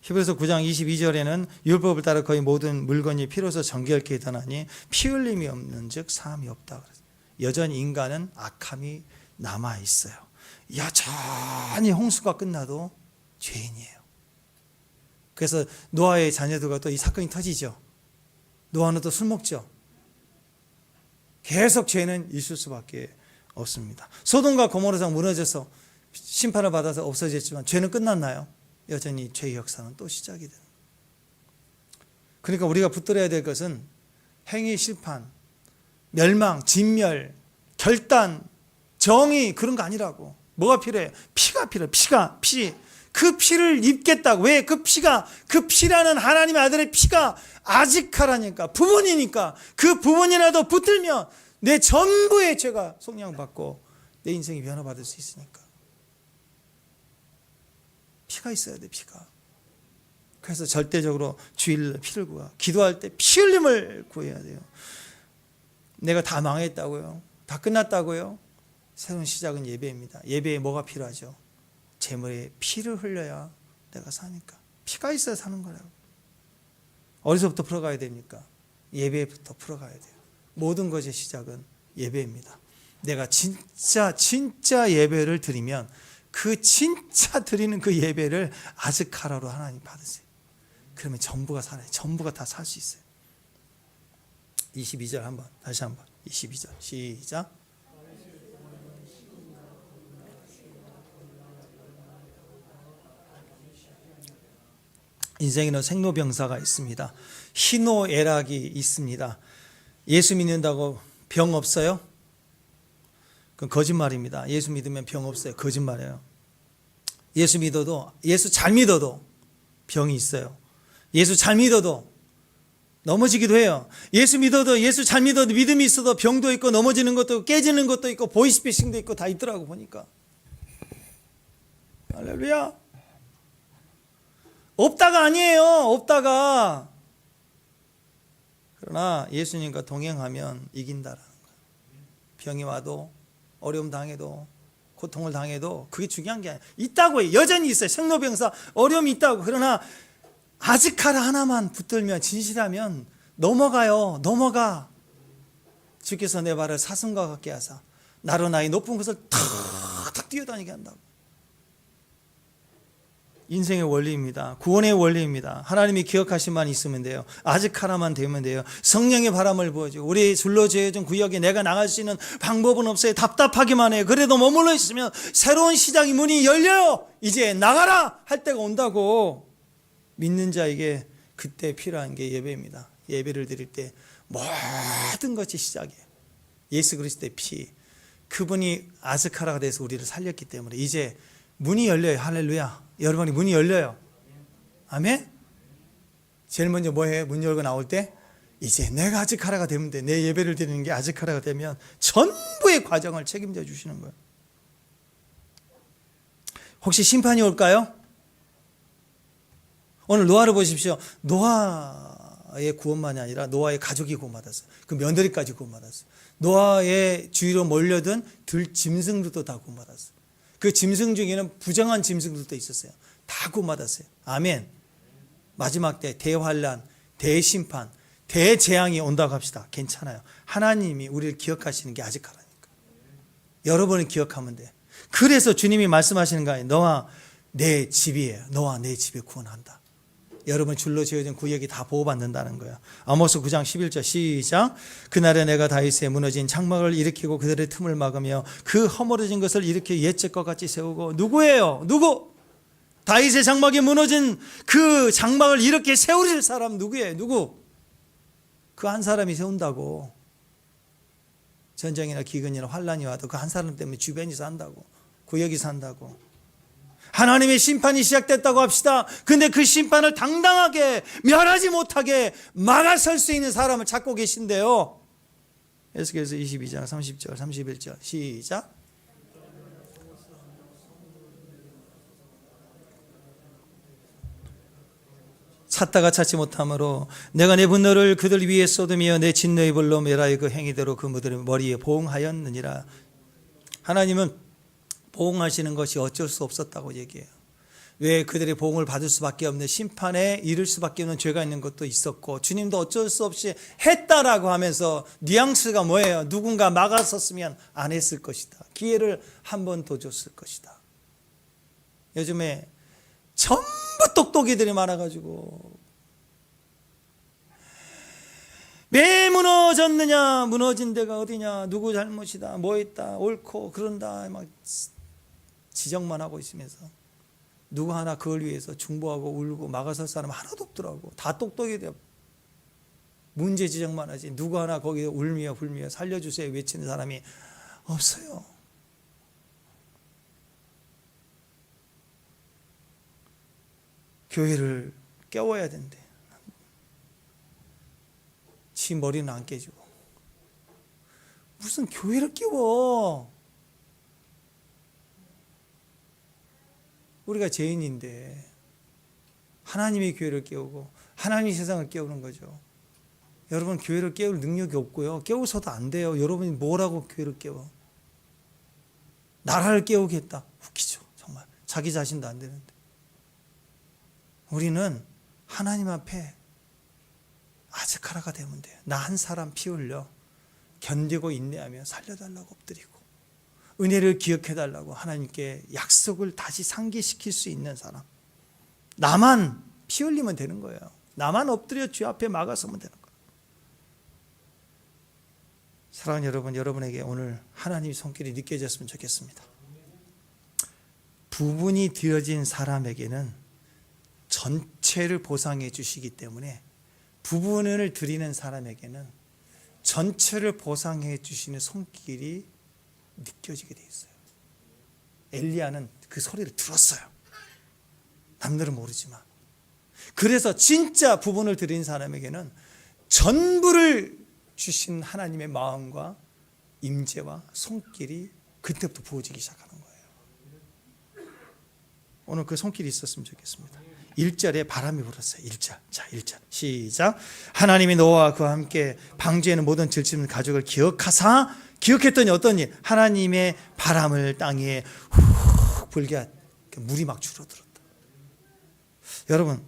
A: 히브리서 9장 22절에는 율법을 따라 거의 모든 물건이 피로서 정결케 되나니 피 흘림이 없는 즉 사함이 없다. 여전히 인간은 악함이 남아 있어요. 여전히 홍수가 끝나도 죄인이에요. 그래서 노아의 자녀들과 또 이 사건이 터지죠. 노아는 또 술 먹죠. 계속 죄는 있을 수밖에 없습니다. 소돔과 고모라상 무너져서 심판을 받아서 없어졌지만 죄는 끝났나요? 여전히 죄의 역사는 또 시작이 됩니다. 그러니까 우리가 붙들어야 될 것은 행위 심판, 멸망, 진멸, 결단, 정의 그런 거 아니라고. 뭐가 필요해? 피가 필요해. 피. 그 피를 입겠다고. 왜? 그 피라는 하나님의 아들의 피가 아직하라니까. 부분이니까. 그 부분이라도 붙들면 내 전부의 죄가 속량받고 내 인생이 변화받을 수 있으니까. 피가 있어야 돼, 피가. 그래서 절대적으로 주일 피를 구하. 기도할 때 피 흘림을 구해야 돼요. 내가 다 망했다고요? 다 끝났다고요? 새로운 시작은 예배입니다. 예배에 뭐가 필요하죠? 재물에 피를 흘려야 내가 사니까. 피가 있어야 사는 거라고. 어디서부터 풀어가야 됩니까? 예배부터 풀어가야 돼요. 모든 것의 시작은 예배입니다. 내가 진짜 예배를 드리면 그 진짜 드리는 그 예배를 아즈카라로 하나님 받으세요. 그러면 전부가 살아요. 전부가 다 살 수 있어요. 22절 한번 다시 한번 22절 시작. 인생에는 생로병사가 있습니다. 희노애락이 있습니다. 예수 믿는다고 병 없어요? 그건 거짓말입니다. 예수 믿으면 병 없어요. 거짓말이에요. 예수 잘 믿어도 병이 있어요. 예수 잘 믿어도 넘어지기도 해요. 예수 잘 믿어도 믿음이 있어도 병도 있고 넘어지는 것도 있고 깨지는 것도 있고 보이스피싱도 있고 다 있더라고 보니까. 할렐루야. 없다가 아니에요. 없다가. 그러나 예수님과 동행하면 이긴다라는 거예요. 병이 와도 어려움 당해도 고통을 당해도 그게 중요한 게 아니에요. 있다고 해요. 여전히 있어요. 생로병사 어려움이 있다고. 그러나 아즈카라 하나만 붙들면 진실하면 넘어가요. 넘어가. 주께서 내 발을 사슴과 같게 하사 나로 나의 높은 곳을 탁탁 뛰어다니게 한다고. 인생의 원리입니다. 구원의 원리입니다. 하나님이 기억하신 만 있으면 돼요. 아즈카라만 되면 돼요. 성령의 바람을 부어주고 우리 줄로죄해준 구역에 내가 나갈 수 있는 방법은 없어요. 답답하기만 해요. 그래도 머물러 있으면 새로운 시작의 문이 열려요. 이제 나가라 할 때가 온다고. 믿는 자에게 그때 필요한 게 예배입니다. 예배를 드릴 때 모든 것이 시작이에요. 예수 그리스도의 피, 그분이 아즈카라가 돼서 우리를 살렸기 때문에 이제 문이 열려요. 할렐루야. 여러분이 문이 열려요. 아멘? 제일 먼저 뭐해요? 문 열고 나올 때 이제 내가 아즈카라가 되면 돼. 내 예배를 드리는 게 아즈카라가 되면 전부의 과정을 책임져 주시는 거예요. 혹시 심판이 올까요? 오늘 노아를 보십시오. 노아의 구원만이 아니라 노아의 가족이 구원받았어요. 그 며느리까지 구원받았어요. 노아의 주위로 몰려든 들 짐승들도 다 구원받았어요. 그 짐승 중에는 부정한 짐승들도 있었어요. 다 구원받았어요. 아멘. 마지막 때 대환란, 대심판, 대재앙이 온다고 합시다. 괜찮아요. 하나님이 우리를 기억하시는 게 아직하라니까. 여러분이 기억하면 돼. 그래서 주님이 말씀하시는 거예요. 너와 내 집이에요. 너와 내 집에 구원한다. 여러분 줄로 지어진 구역이 다 보호받는다는 거예요. 아모스 9장 11절 시작. 그날에 내가 다윗의 무너진 장막을 일으키고 그들의 틈을 막으며 그 허물어진 것을 일으켜 옛적과 같이 세우고. 누구예요? 누구? 다윗의 장막이 무너진 그 장막을 이렇게 세우실 사람 누구예요? 누구? 그 한 사람이 세운다고. 전쟁이나 기근이나 환란이 와도 그 한 사람 때문에 주변이 산다고. 구역이 산다고. 하나님의 심판이 시작됐다고 합시다. 근데 그 심판을 당당하게 멸하지 못하게 막아설 수 있는 사람을 찾고 계신데요. 에스겔서 22장 30절 31절 시작. 찾다가 찾지 못함으로 내가 내 분노를 그들 위에 쏟으며 내 진노의 불로 메라의 그 행위대로 그 무들의 머리에 보응하였느니라. 하나님은 보응하시는 것이 어쩔 수 없었다고 얘기해요. 왜 그들의 보응을 받을 수밖에 없는 심판에 이를 수밖에 없는 죄가 있는 것도 있었고, 주님도 어쩔 수 없이 했다라고 하면서 뉘앙스가 뭐예요? 누군가 막았었으면 안 했을 것이다. 기회를 한 번 더 줬을 것이다. 요즘에 전부 똑똑이들이 많아가지고 왜 무너졌느냐, 무너진 데가 어디냐, 누구 잘못이다, 뭐 했다, 옳고 그런다 막 지적만 하고 있으면서 누구 하나 그걸 위해서 중보하고 울고 막아설 사람 하나도 없더라고. 다 똑똑이들 문제 지적만 하지 누구 하나 거기에 울며 불며 살려주세요 외치는 사람이 없어요. 교회를 깨워야 된대. 지 머리는 안 깨지고 무슨 교회를 깨워. 우리가 죄인인데 하나님의 교회를 깨우고 하나님의 세상을 깨우는 거죠. 여러분 교회를 깨울 능력이 없고요. 깨워서도 안 돼요. 여러분이 뭐라고 교회를 깨워. 나라를 깨우겠다. 웃기죠. 정말 자기 자신도 안 되는데. 우리는 하나님 앞에 아즈카라가 되면 돼요. 나 한 사람 피 흘려 견디고 인내하며 살려달라고 엎드리고 은혜를 기억해달라고 하나님께 약속을 다시 상기시킬 수 있는 사람. 나만 피 흘리면 되는 거예요. 나만 엎드려 주 앞에 막아서면 되는 거예요. 사랑하는 여러분, 여러분에게 오늘 하나님의 손길이 느껴졌으면 좋겠습니다. 부분이 되어진 사람에게는 전체를 보상해 주시기 때문에 부분을 드리는 사람에게는 전체를 보상해 주시는 손길이 느껴지게 돼 있어요. 엘리야는 그 소리를 들었어요. 남들은 모르지만. 그래서 진짜 부분을 드린 사람에게는 전부를 주신 하나님의 마음과 임재와 손길이 그때부터 부어지기 시작하는 거예요. 오늘 그 손길이 있었으면 좋겠습니다. 1절에 바람이 불었어요. 1절. 자, 1절. 시작. 하나님이 노아와 그와 함께 방주에는 모든 질짐 가족을 기억하사. 기억했더니 어떤 일? 하나님의 바람을 땅에 훅 불게 물이 막 줄어들었다. 여러분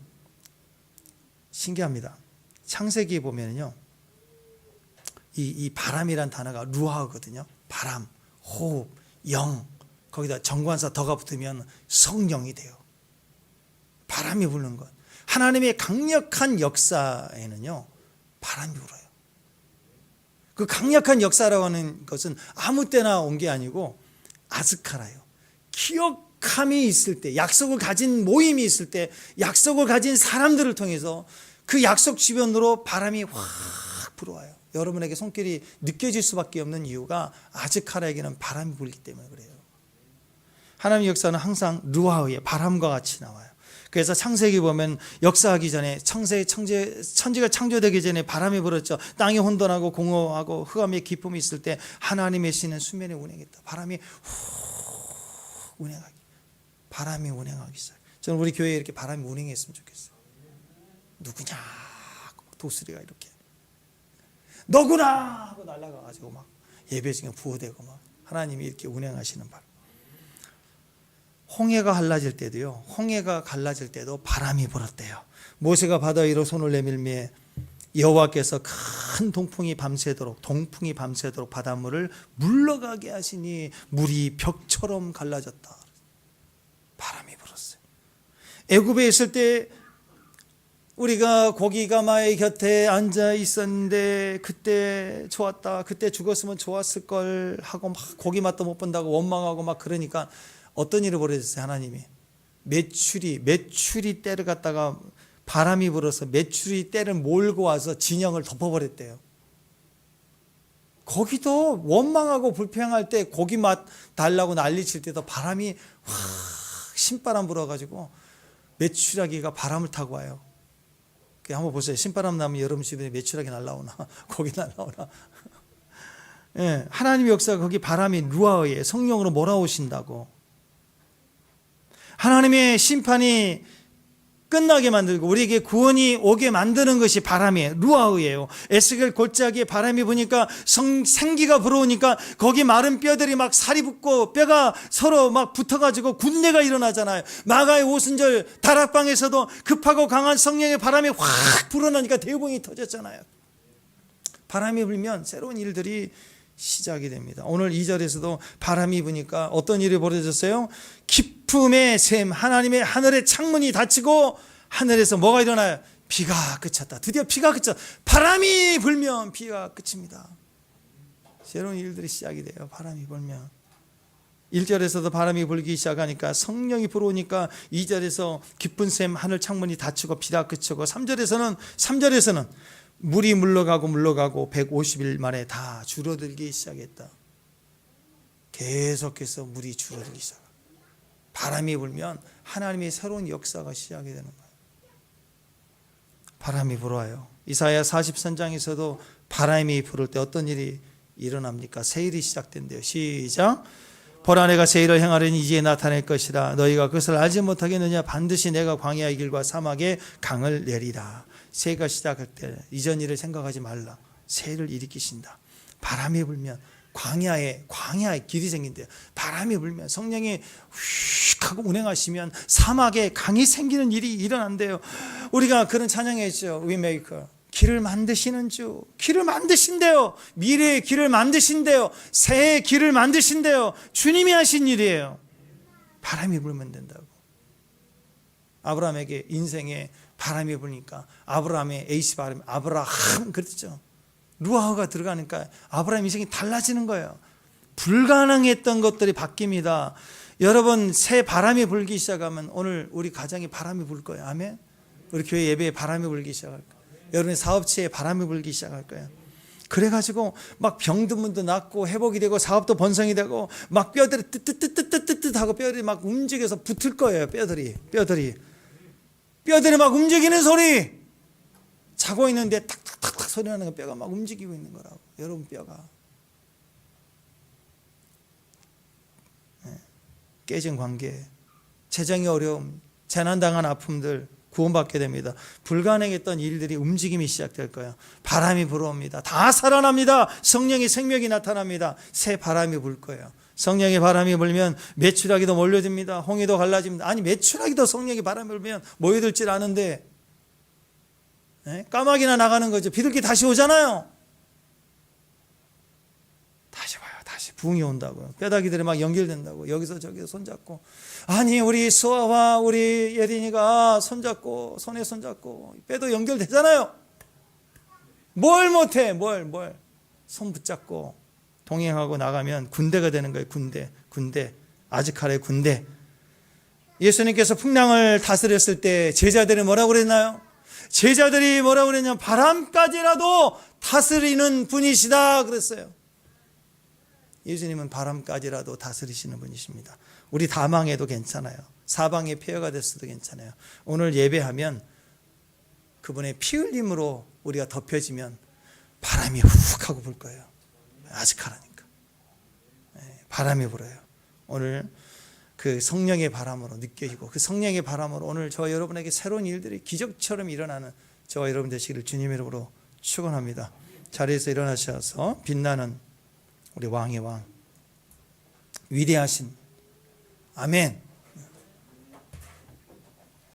A: 신기합니다. 창세기에 보면요, 이 바람이란 단어가 루아거든요. 바람, 호흡, 영, 거기다 정관사 더가 붙으면 성령이 돼요. 바람이 부는 것. 하나님의 강력한 역사에는요 바람이 불어요. 그 강력한 역사라고 하는 것은 아무 때나 온 게 아니고 아즈카라요. 기억함이 있을 때, 약속을 가진 모임이 있을 때, 약속을 가진 사람들을 통해서 그 약속 주변으로 바람이 확 불어와요. 여러분에게 손길이 느껴질 수밖에 없는 이유가 아즈카라에게는 바람이 불기 때문에 그래요. 하나님의 역사는 항상 루아의 바람과 같이 나와요. 그래서 창세기 보면 역사하기 전에 천지가 창조되기 전에 바람이 불었죠. 땅이 혼돈하고 공허하고 흑암의 기쁨이 있을 때 하나님의 신은 수면에 운행했다. 바람이 후 운행하기. 바람이 운행하기 시작. 저는 우리 교회에 이렇게 바람이 운행했으면 좋겠어요. 누구냐? 독수리가 이렇게 너구나 하고 날아가가지고 막 예배 중에 부어대고 막 하나님이 이렇게 운행하시는 바람. 홍해가 갈라질 때도요. 홍해가 갈라질 때도 바람이 불었대요. 모세가 바다 위로 손을 내밀매 여호와께서 큰 동풍이 밤새도록 바닷물을 물러가게 하시니 물이 벽처럼 갈라졌다. 바람이 불었어요. 애굽에 있을 때 우리가 고기가마의 곁에 앉아 있었는데 그때 좋았다. 그때 죽었으면 좋았을 걸 하고 막 고기 맛도 못 본다고 원망하고 막 그러니까 어떤 일을 벌여졌어요. 하나님이 메추리 떼를 갖다가 바람이 불어서 메추리 떼를 몰고 와서 진영을 덮어버렸대요. 거기도 원망하고 불평할 때 고기 맛 달라고 난리칠 때도 바람이 확 신바람 불어가지고 메추라기가 바람을 타고 와요. 한번 보세요. 신바람 나면 여러분 집에 메추라기 날라오나 고기 날라오나. 예, 하나님의 역사가 거기 바람이 루아의 성령으로 몰아오신다고. 하나님의 심판이 끝나게 만들고 우리에게 구원이 오게 만드는 것이 바람이에요. 루아흐예요. 에스겔 골짜기에 바람이 부니까 생기가 불어오니까 거기 마른 뼈들이 막 살이 붙고 뼈가 서로 막 붙어가지고 군대가 일어나잖아요. 마가의 오순절 다락방에서도 급하고 강한 성령의 바람이 확 불어나니까 대우봉이 터졌잖아요. 바람이 불면 새로운 일들이 시작이 됩니다. 오늘 2절에서도 바람이 부니까 어떤 일이 벌어졌어요? 기쁨의 샘, 하나님의 하늘의 창문이 닫히고 하늘에서 뭐가 일어나요? 비가 그쳤다. 드디어 비가 그쳤다. 바람이 불면 비가 그칩니다. 새로운 일들이 시작이 돼요. 바람이 불면. 1절에서도 바람이 불기 시작하니까 성령이 불어오니까 2절에서 기쁜 샘, 하늘 창문이 닫히고 비가 그치고 3절에서는 물이 물러가고 150일 만에 다 줄어들기 시작했다. 계속해서 물이 줄어들기 시작합니다. 바람이 불면 하나님의 새로운 역사가 시작이 되는 거예요. 바람이 불어요. 이사야 40선장에서도 바람이 불을 때 어떤 일이 일어납니까? 세일이 시작된대요. 시작. 보라 내가 세일을 행하려니 이제 나타낼 것이라. 너희가 그것을 알지 못하겠느냐? 반드시 내가 광야의 길과 사막에 강을 내리라. 새해가 시작할 때 이전 일을 생각하지 말라. 새해를 일으키신다. 바람이 불면 광야에 길이 생긴대요. 바람이 불면 성령이 휙 하고 운행하시면 사막에 강이 생기는 일이 일어난대요. 우리가 그런 찬양했죠. 위메이커. 길을 만드시는 주. 길을 만드신대요. 미래의 길을 만드신대요. 새해의 길을 만드신대요. 주님이 하신 일이에요. 바람이 불면 된다고. 아브라함에게 인생에 바람이 부니까 아브라함의 에이시 바람이 아브라함 그랬죠. 루아흐가 들어가니까 아브라함 인생이 달라지는 거예요. 불가능했던 것들이 바뀝니다. 여러분 새 바람이 불기 시작하면 오늘 우리 가정에 바람이 불 거예요. 아멘. 우리 교회 예배에 바람이 불기 시작할 거예요. 여러분의 사업체에 바람이 불기 시작할 거예요. 그래가지고 막 병든문도 낫고 회복이 되고 사업도 번성이 되고 막 뼈들이 뜨뜨뜨뜨뜨뜨 하고 뼈들이 막 움직여서 붙을 거예요. 뼈들이 막 움직이는 소리. 자고 있는데 탁탁탁탁 소리 나는 거 뼈가 막 움직이고 있는 거라고. 여러분 뼈가 깨진 관계, 재정의 어려움, 재난당한 아픔들 구원받게 됩니다. 불가능했던 일들이 움직임이 시작될 거예요. 바람이 불어옵니다. 다 살아납니다. 성령의 생명이 나타납니다. 새 바람이 불 거예요. 성령의 바람이 불면 메추라기도 몰려듭니다. 홍해도 갈라집니다. 아니 메추라기도 성령의 바람이 불면 모여들질 않은데 까마귀나 나가는 거죠. 비둘기 다시 오잖아요. 다시 와요. 다시 부흥이 온다고요. 뼈다귀들이 막 연결된다고. 여기서 저기서 손잡고. 아니 우리 수아와 우리 예린이가 손잡고 손에 손잡고 뼈도 연결되잖아요. 뭘 못해. 뭘 손 붙잡고 동행하고 나가면 군대가 되는 거예요. 군대 아즈칼의 군대. 예수님께서 풍랑을 다스렸을 때 제자들이 뭐라고 그랬나요? 제자들이 뭐라고 그랬냐면 바람까지라도 다스리는 분이시다 그랬어요. 예수님은 바람까지라도 다스리시는 분이십니다. 우리 다 망해도 괜찮아요. 사방의 폐허가 됐어도 괜찮아요. 오늘 예배하면 그분의 피 흘림으로 우리가 덮여지면 바람이 훅 하고 불 거예요. 아직하라니까. 바람이 불어요. 오늘 그 성령의 바람으로 느껴지고 그 성령의 바람으로 오늘 저와 여러분에게 새로운 일들이 기적처럼 일어나는 저와 여러분 되시기를 주님의 이름으로 축원합니다. 자리에서 일어나셔서 빛나는 우리 왕의 왕, 위대하신 아멘.